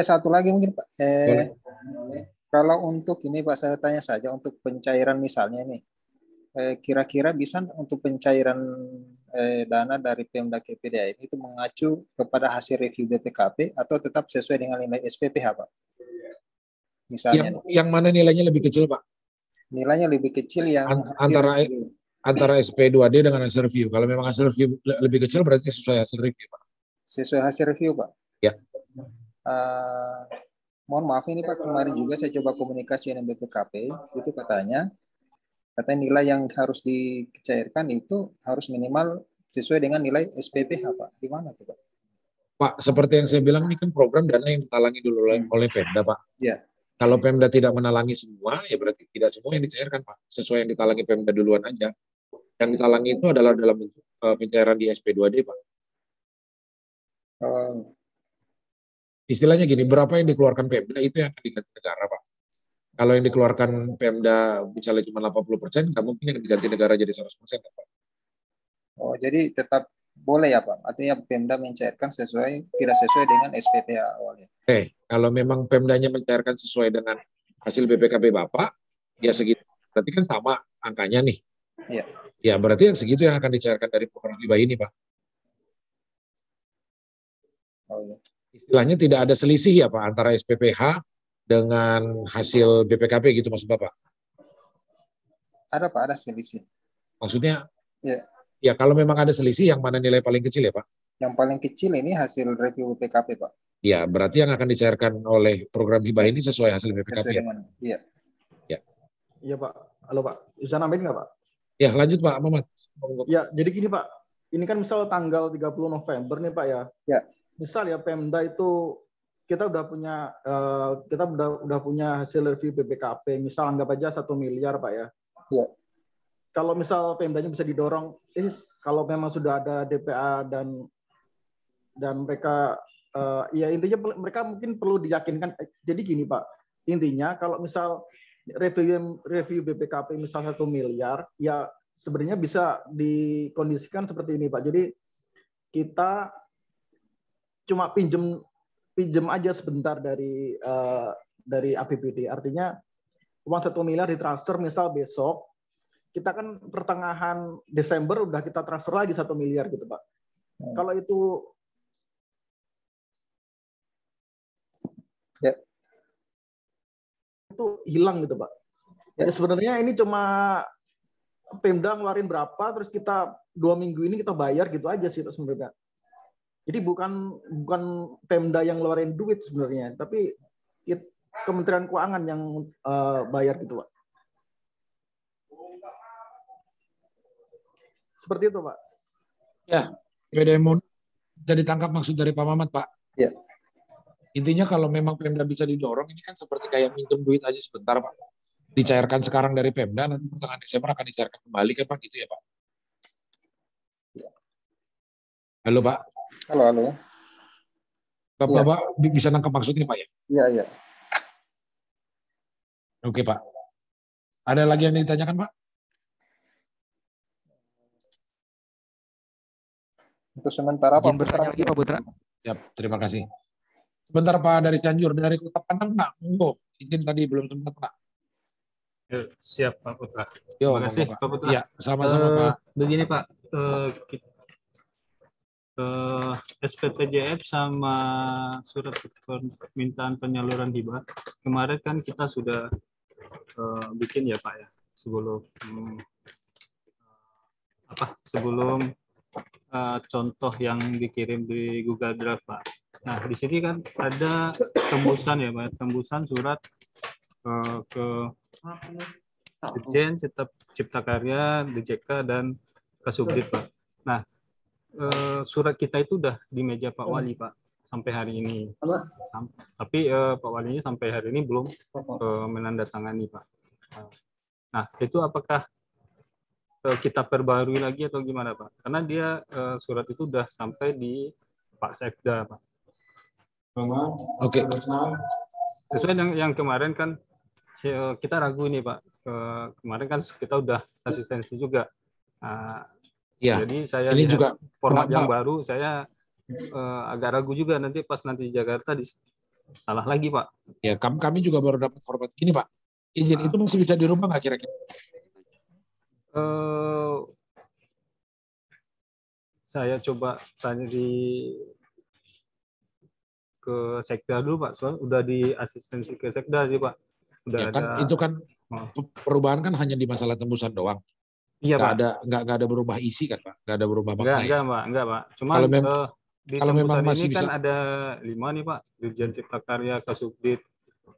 Satu lagi mungkin Pak. Boleh. Kalau untuk ini Pak, saya tanya saja untuk pencairan misalnya nih, kira-kira bisa untuk pencairan dana dari Pemda KPDA itu mengacu kepada hasil review BPKP atau tetap sesuai dengan nilai SPPH Pak? Misalnya yang mana nilainya lebih kecil Pak? Nilainya lebih kecil yang antara SP2D dengan hasil review. Kalau memang hasil review lebih kecil berarti sesuai hasil review Pak. Sesuai hasil review Pak? Ya. Mohon maaf ini Pak, kemarin juga saya coba komunikasi dengan BPKP, itu katanya nilai yang harus dicairkan itu harus minimal sesuai dengan nilai SPPH Pak. Di mana tuh Pak? Pak, seperti yang saya bilang ini kan program dana yang ditalangi dulu oleh Pemda Pak. Iya. Kalau Pemda tidak menalangi semua, ya berarti tidak semua yang dicairkan Pak. Sesuai yang ditalangi Pemda duluan aja. Yang ditalangi itu adalah dalam bentuk pencairan di SP2D Pak. Istilahnya gini, berapa yang dikeluarkan Pemda itu yang akan diganti negara Pak. Kalau yang dikeluarkan Pemda misalnya cuma 80%, nggak mungkin yang diganti negara jadi 100% Pak. Oh, jadi tetap boleh ya Pak? Artinya Pemda mencairkan tidak sesuai dengan SPPH awalnya. Kalau memang Pemdanya mencairkan sesuai dengan hasil BPKP Bapak, ya segitu. Berarti kan sama angkanya nih. Iya. Ya, berarti yang segitu yang akan dicairkan dari program hibah ini Pak. Oh iya. Istilahnya tidak ada selisih ya Pak antara SPPH dengan hasil BPKP gitu maksud Bapak? Ada Pak, ada selisih. Maksudnya? Ya. Ya kalau memang ada selisih, yang mana nilai paling kecil ya Pak? Yang paling kecil ini hasil review BPKP Pak. Ya, berarti yang akan dicairkan oleh program hibah ini sesuai hasil BPKP sesuai ya? Dengan, iya. Ya. Iya Pak. Halo Pak, bisa nambahin nggak Pak? Ya lanjut Pak Mamat. Ya, jadi gini Pak, ini kan misal tanggal 30 November nih Pak ya. Ya. Misal ya Pemda itu kita udah punya hasil review BPKP, misal anggap aja 1 miliar Pak ya. Ya. Kalau misal Pemdanya bisa didorong, kalau memang sudah ada DPA dan mereka ya intinya mereka mungkin perlu diyakinkan. Jadi gini Pak, intinya kalau misal review BPKP misal 1 miliar, ya sebenarnya bisa dikondisikan seperti ini Pak. Jadi kita cuma pinjem aja sebentar dari APBD. Artinya uang 1 miliar ditransfer misal besok, kita kan pertengahan Desember udah kita transfer lagi 1 miliar gitu Pak. Kalau itu ya. Itu hilang gitu Pak. Ya sebenarnya ini cuma Pemda ngeluarin berapa, terus kita 2 minggu ini kita bayar gitu aja sih sebenarnya. Jadi bukan Pemda yang ngeluarin duit sebenarnya, tapi Kementerian Keuangan yang bayar gitu Pak. Seperti itu Pak. Ya, PDM bisa ditangkap maksud dari Pak Mamat Pak. Ya. Intinya kalau memang Pemda bisa didorong, ini kan seperti kayak minjem duit aja sebentar, Pak. Dicairkan sekarang dari Pemda, nanti pertengahan Desember akan dicairkan kembali kan, Pak? Gitu ya, Pak? Halo, Pak. Halo. Bapak bisa nangkep maksudnya, Pak, ya? Iya. Oke, Pak. Ada lagi yang ditanyakan, Pak? Untuk sementara Izin bertanya lagi, Pak Putra. Siap, terima kasih. Sebentar, Pak, dari Cianjur, dari Kota Padang, Pak. Monggo. Izin tadi belum sempat, Pak. Siap, Pak Putra. Yo, Terima kasih, Pak. Pak Putra. Iya, sama-sama, Pak. Begini, Pak. SPTJF sama surat permintaan penyaluran hibah kemarin kan kita sudah bikin ya, Pak, ya, sebelum contoh yang dikirim di Google Drive, Pak. Nah, di sini kan ada tembusan ya, Pak, tembusan surat ke Dirjen Cipta Karya, DJK, dan Kasubdit, Pak. Nah, surat kita itu udah di meja Pak Wali, Pak, sampai hari ini. Tapi Pak Walinya sampai hari ini belum menandatangani, Pak. Nah, itu apakah kita perbarui lagi atau gimana, Pak? Karena dia surat itu udah sampai di Pak Sekda, Pak. Oke. Sesuai yang kemarin kan kita ragu nih, Pak. Kemarin kan kita udah asistensi juga. Ya, jadi saya ini lihat juga format yang baru, saya agak ragu juga nanti pas nanti di Jakarta salah lagi, Pak. Ya, kami juga baru dapat format ini, Pak. Izin itu masih bisa dirubah nggak kira-kira? Saya coba tanya ke Sekda dulu, Pak. Soalnya udah di asistensi ke Sekda sih, Pak. Udah ya, kan, ada. Itu kan perubahan kan hanya di masalah tembusan doang. Iya, Pak. Nggak ada berubah isi kan, Pak? Nggak ada berubah makna. Enggak, Pak. Cuma kalau memang masih ini bisa, kan ada 5 nih, Pak. Dirjen Cipta Karya, Kasubdit.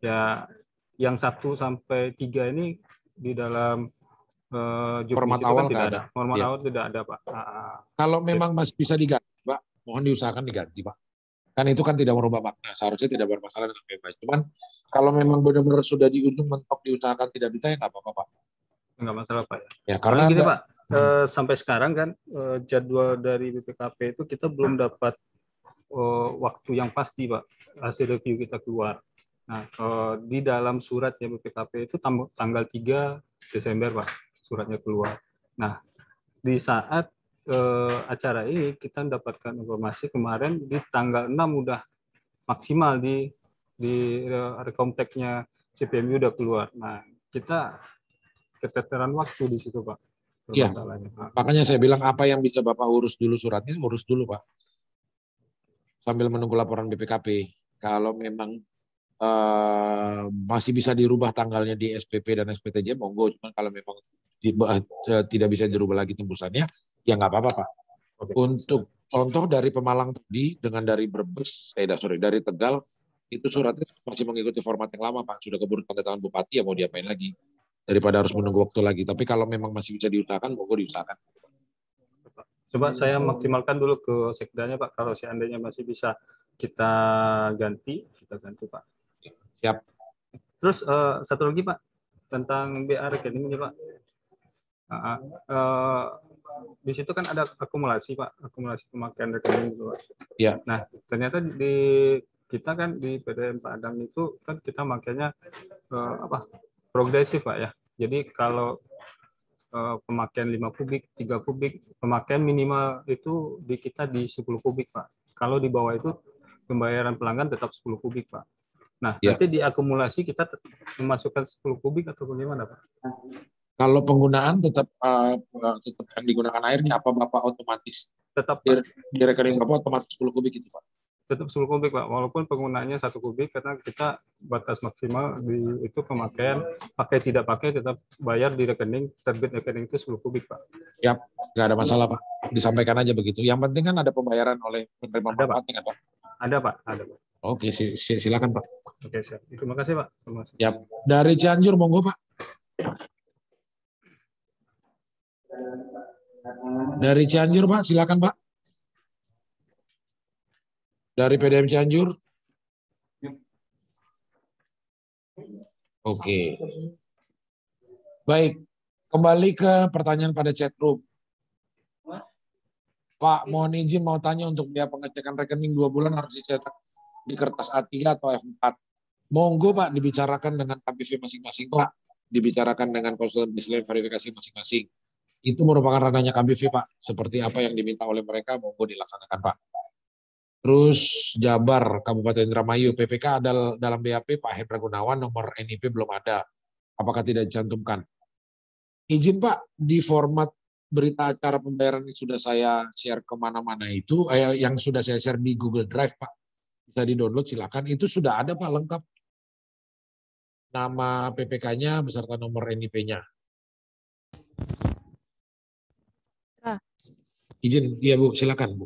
Ya, yang 1 sampai 3 ini di dalam format awal nggak ada. Format awal tidak ada, Pak. Kalau memang masih bisa diganti, Pak, mohon diusahakan diganti, Pak. Kan itu kan tidak merubah makna. Seharusnya tidak bermasalah dengan PMA. Cuman kalau memang benar-benar sudah di ujung mentok diusahakan tidak bisa, ya nggak apa-apa, Pak. Nggak masalah, Pak. Ya, karena gini, Pak, sampai sekarang kan jadwal dari BPKP itu kita belum dapat waktu yang pasti, Pak, hasil review kita keluar. Nah, di dalam surat ya BPKP itu tanggal 3 Desember, Pak, suratnya keluar. Nah, di saat acara ini kita mendapatkan informasi kemarin di tanggal 6 udah maksimal di rekomteknya CPMU udah keluar. Nah, kita keteteran waktu di situ, Pak. Iya, makanya saya bilang apa yang bisa Bapak urus dulu suratnya, urus dulu, Pak. Sambil menunggu laporan BPKP. Kalau memang masih bisa dirubah tanggalnya di SPP dan SPTJ, monggo. Cuman kalau memang tidak bisa dirubah lagi tembusannya, ya nggak apa-apa, Pak. Oke. Untuk contoh dari Pemalang tadi dengan dari Brebes, dari Tegal, itu suratnya masih mengikuti format yang lama, Pak. Sudah keburu tanda tangan Bupati, ya mau diapain lagi? Daripada harus menunggu waktu lagi. Tapi kalau memang masih bisa diusahakan, monggo diusahakan. Coba saya maksimalkan dulu ke sekdanya, Pak. Kalau seandainya masih bisa kita ganti, Pak. Siap. Terus satu lagi, Pak, tentang BA rekening ini, Pak. Di situ kan ada akumulasi, Pak, akumulasi pemakaian rekening itu, Pak. Ya. Nah, ternyata kita kan di PDM Padang itu kan kita makainya progresif, Pak, ya. Jadi kalau pemakaian 5 kubik, 3 kubik, pemakaian minimal itu di kita di 10 kubik, Pak. Kalau di bawah itu pembayaran pelanggan tetap 10 kubik, Pak. Nah, ya. Nanti diakumulasi kita memasukkan 10 kubik atau bagaimana, Pak? Kalau penggunaan tetap yang digunakan airnya, apa Bapak otomatis? Tetap di rekening Bapak otomatis 10 kubik itu, Pak? Tetap 10 kubik, Pak. Walaupun penggunaannya 1 kubik, karena kita batas maksimal itu pemakaian, pakai tidak pakai tetap bayar di rekening, terbit rekening itu 10 kubik, Pak. Yap, nggak ada masalah, Pak. Disampaikan aja begitu. Yang penting kan ada pembayaran oleh penerima manfaatnya, Pak? Ada, Pak. Ada, Pak. Oke, silakan, Pak. Oke, siap. Terima kasih, Pak. Yap. Dari Cianjur, monggo, Pak. Dari Cianjur, Pak, silakan, Pak. Dari PDM Cianjur. Oke. Baik, kembali ke pertanyaan pada chat room. Pak, mohon izin mau tanya untuk biaya pengecekan rekening 2 bulan harus dicetak di kertas A3 atau F4. Monggo Pak, dibicarakan dengan KBV masing-masing Pak. Dibicarakan dengan konsultan baseline verifikasi masing-masing. Itu merupakan ranahnya KBV Pak. Seperti apa yang diminta oleh mereka, monggo dilaksanakan Pak. Terus Jabar, Kabupaten Indramayu, PPK ada dalam BAP Pak Hendra Gunawan, nomor NIP belum ada. Apakah tidak dicantumkan? Izin Pak, di format berita acara pembayaran yang sudah saya share kemana-mana itu, yang sudah saya share di Google Drive Pak, bisa di-download silakan. Itu sudah ada Pak lengkap. Nama PPK-nya beserta nomor NIP-nya. Izin, iya Bu, silakan Bu.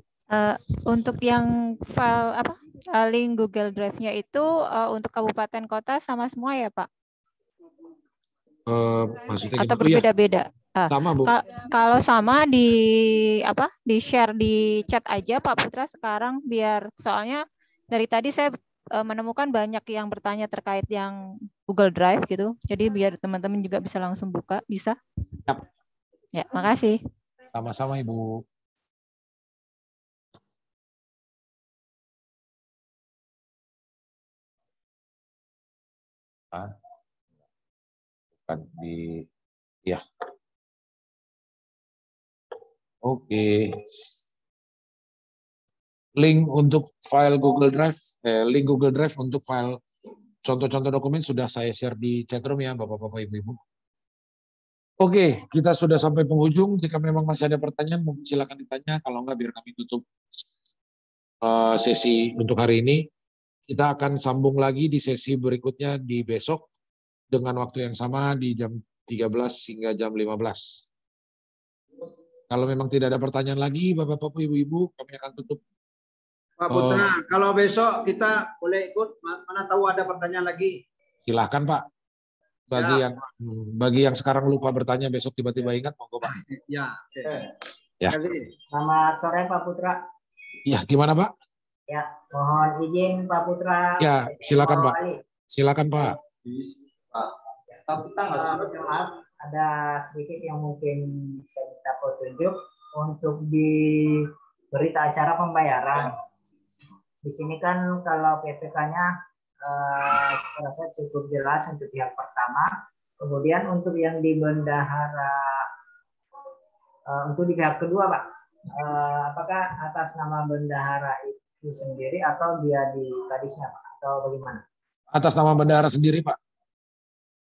Untuk yang file link Google Drive-nya itu untuk kabupaten kota sama semua ya Pak? Maksudnya atau gimana? berbeda-beda? Sama Bu. Kalau sama di share di chat aja Pak Putra sekarang, biar soalnya dari tadi saya menemukan banyak yang bertanya terkait yang Google Drive gitu. Jadi biar teman-teman juga bisa langsung buka, bisa? Yap. Ya, makasih. Sama-sama Ibu. Bukan di ya. Oke. Link untuk file Google Drive, link Google Drive untuk file contoh-contoh dokumen sudah saya share di chatroom ya Bapak-bapak Ibu-ibu. Oke, kita sudah sampai penghujung. Jika memang masih ada pertanyaan, mungkin silakan ditanya. Kalau enggak, biar kami tutup sesi untuk hari ini. Kita akan sambung lagi di sesi berikutnya di besok dengan waktu yang sama di jam 13 hingga jam 15. Kalau memang tidak ada pertanyaan lagi, Bapak-bapak, Ibu-ibu, kami akan tutup. Pak Putra, kalau besok kita boleh ikut, mana tahu ada pertanyaan lagi. Silahkan Pak. Bagi yang sekarang lupa bertanya, besok tiba-tiba ingat, monggo Pak. Ya. Ya. Selamat sore Pak Putra. Ya, gimana Pak? Ya, mohon izin Pak Putra. Ya, silakan Pak. Silakan Pak. Maaf, ada sedikit yang mungkin saya minta petunjuk untuk di berita acara pembayaran. Di sini kan kalau PPK-nya saya rasa cukup jelas untuk yang pertama. Kemudian untuk yang di bendahara, untuk di pihak kedua Pak, apakah atas nama bendahara itu sendiri atau dia di kadisnya Pak, atau bagaimana? Atas nama bendahara sendiri Pak.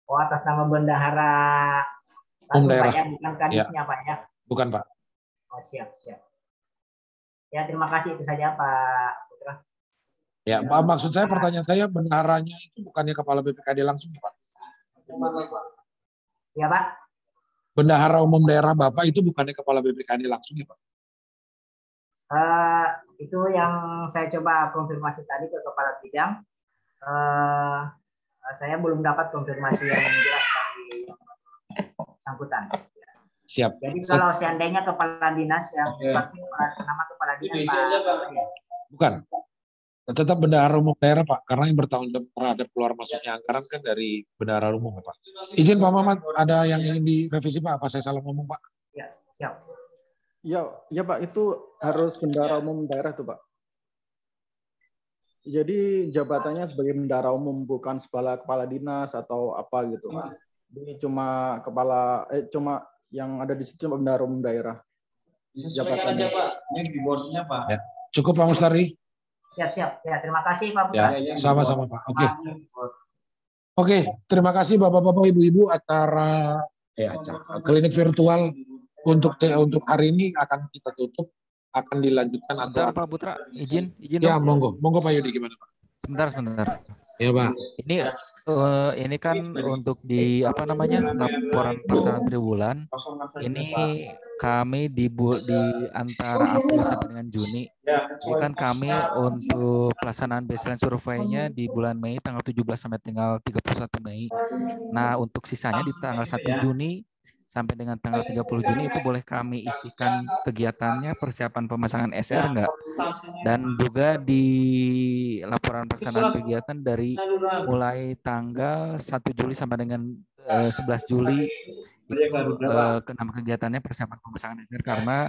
Oh, atas nama bendahara langsung Pak ya, bukan kadisnya Pak ya? Bukan Pak. Oh, siap. Ya, terima kasih, itu saja Pak Putra. Ya, maksud saya, pertanyaan saya, bendaharanya itu bukannya kepala BPKD langsung ya Pak? Ya Pak. Bendahara umum daerah Bapak itu bukannya kepala BPKD langsung ya Pak? Itu yang saya coba konfirmasi tadi ke kepala bidang. Saya belum dapat konfirmasi yang jelas dari sangkutan. Siap. Jadi kalau seandainya kepala dinas yang nama kepala dinas Pak, bukan. Tetap bendahara umum daerah Pak, karena yang bertanggung jawab terhadap keluar masuknya anggaran kan dari bendahara umum Pak. Izin Pak Mamat, ada yang ingin direvisi Pak? Apa saya salah ngomong Pak? Ya, siap. Ya Pak, itu harus bendahara umum daerah tuh Pak. Jadi jabatannya sebagai bendahara umum, bukan kepala dinas atau apa gitu Pak. Ini cuma cuma yang ada di situ bendahara umum daerah. Disesuaikan aja Pak, ini di bosnya Pak. Ya. Cukup Pak Mustari. Siap. Ya, terima kasih Pak Putra. Ya, sama-sama Pak. Oke, terima kasih Bapak-bapak, Ibu-ibu, acara klinik virtual untuk hari ini akan kita tutup, akan dilanjutkan atau Pak Putra, izin ya dong. monggo Pak Yudi, gimana Pak? Sebentar. Ya Pak. Ini kan untuk di laporan pelaksanaan triwulan ini kami di antara April sampai dengan Juni. Ini kan kami untuk pelaksanaan baseline surveinya di bulan Mei tanggal 17 sampai tanggal 31 Mei. Nah, untuk sisanya di tanggal 1 Juni sampai dengan tanggal 30 Juni itu boleh kami isikan kegiatannya, persiapan pemasangan SR enggak? Dan juga di laporan pelaksanaan kegiatan dari mulai tanggal 1 Juli sampai dengan 11 Juli itu kenapa kegiatannya persiapan pemasangan SR karena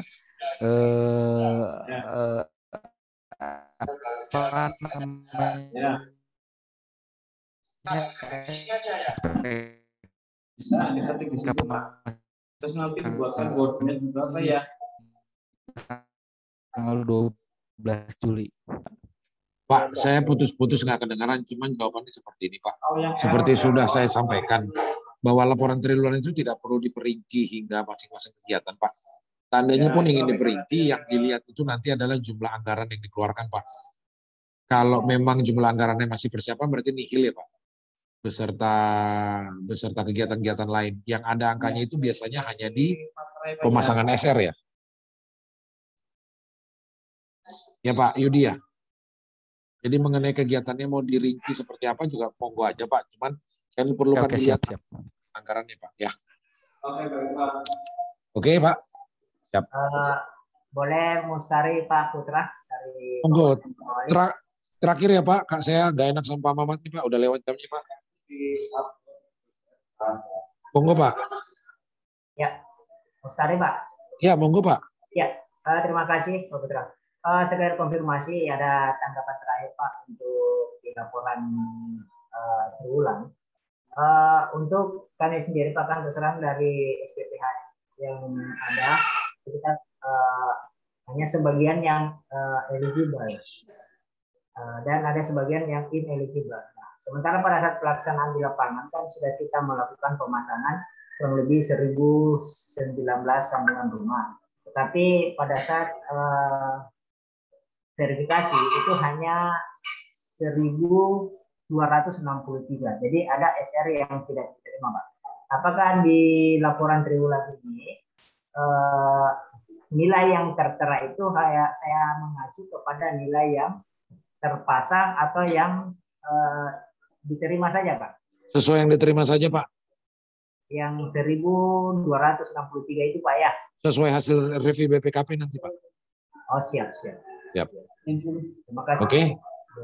apa namanya Bisa diketik di sini Pak. Terus nanti dibuatkan boardnya juga apa ya? Tanggal 12 Juli. Pak, saya putus-putus nggak kedengaran, cuman jawabannya seperti ini Pak. Seperti sudah saya sampaikan, bahwa laporan triwulan itu tidak perlu diperinci hingga masing-masing kegiatan Pak. Tandanya pun ingin diperinci, yang dilihat itu nanti adalah jumlah anggaran yang dikeluarkan Pak. Kalau memang jumlah anggarannya masih persiapan, berarti nihil ya Pak. Beserta kegiatan-kegiatan lain. Yang ada angkanya itu biasanya hanya di pemasangan SR ya. Ya Pak Yudi ya. Jadi mengenai kegiatannya mau dirinci seperti apa juga monggo aja Pak. Cuman saya perlukan dilihat anggarannya Pak. Ya. Oke Pak. Siap. Boleh Mustari Pak Putra dari. Monggo. Terakhir ya Pak, Kak saya gak enak sama Pak Mamat nih Pak. Udah lewat jamnya Pak. Monggo Pak. Ya, Mustari Pak. Ya, monggo Pak. Ya, terima kasih Pak Putra. Sekedar konfirmasi ada tanggapan terakhir Pak untuk di laporan triwulan. Untuk kami sendiri Pak kan terserang dari SPPH yang ada kita hanya sebagian yang eligible dan ada sebagian yang ineligible. Sementara pada saat pelaksanaan di lapangan kan sudah kita melakukan pemasangan kurang lebih 1.019 sambungan rumah. Tetapi pada saat verifikasi itu hanya 1.263. Jadi ada SR yang tidak diterima, Pak. Apakah di laporan triwulan ini nilai yang tertera itu saya mengacu kepada nilai yang terpasang atau yang diterima saja, Pak? Sesuai yang diterima saja, Pak. Yang 1.263 itu, Pak, ya? Sesuai hasil review BPKP nanti, Pak. Oh, siap. Siap. Terima kasih. Oke,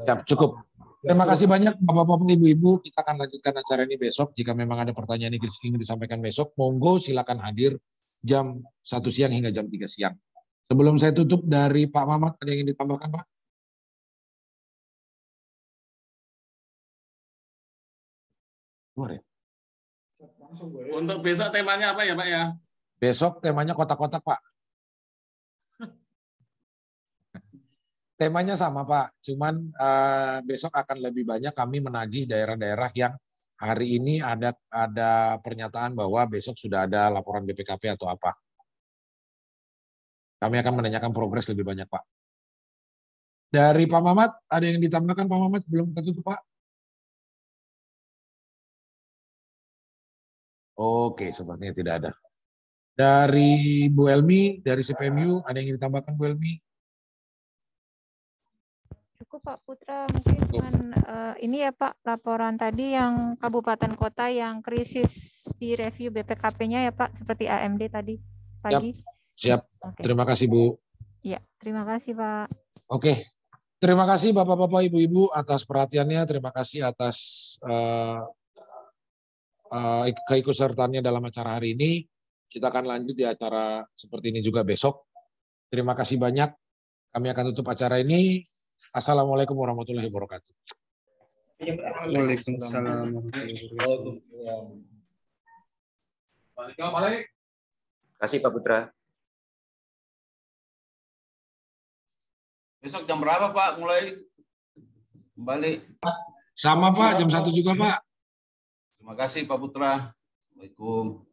siap, cukup. Terima kasih banyak, Bapak-Bapak, Ibu-Ibu. Kita akan lanjutkan acara ini besok. Jika memang ada pertanyaan yang ingin disampaikan besok, monggo silakan hadir jam 1 siang hingga jam 3 siang. Sebelum saya tutup, dari Pak Mamat, ada yang ingin ditambahkan, Pak? Luar ya? Untuk besok temanya apa ya Pak ya? Besok temanya kotak-kotak Pak. Temanya sama Pak, cuman besok akan lebih banyak kami menagih daerah-daerah yang hari ini ada pernyataan bahwa besok sudah ada laporan BPKP atau apa. Kami akan menanyakan progres lebih banyak Pak. Dari Pak Mamat, ada yang ditambahkan Pak Mamat belum tertutup Pak? Oke, sepertinya tidak ada. Dari Bu Elmi, dari CPMU, ada yang ingin ditambahkan Bu Elmi? Cukup Pak Putra, mungkin cuman ini ya Pak, laporan tadi yang kabupaten kota yang krisis di review BPKP-nya ya Pak, seperti AMD tadi pagi. Siap. Oke. Terima kasih Bu. Iya, terima kasih Pak. Oke, terima kasih Bapak-Bapak, Ibu-Ibu atas perhatiannya, terima kasih atas keikutsertaannya dalam acara hari ini. Kita akan lanjut di acara seperti ini juga besok. Terima kasih banyak. Kami akan tutup acara ini. Assalamualaikum warahmatullahi wabarakatuh. Waalaikumsalam. Terima kasih Pak Putra. Besok jam berapa Pak mulai kembali? Sama Pak, jam 1 juga Pak. Terima kasih Pak Putra. Assalamualaikum.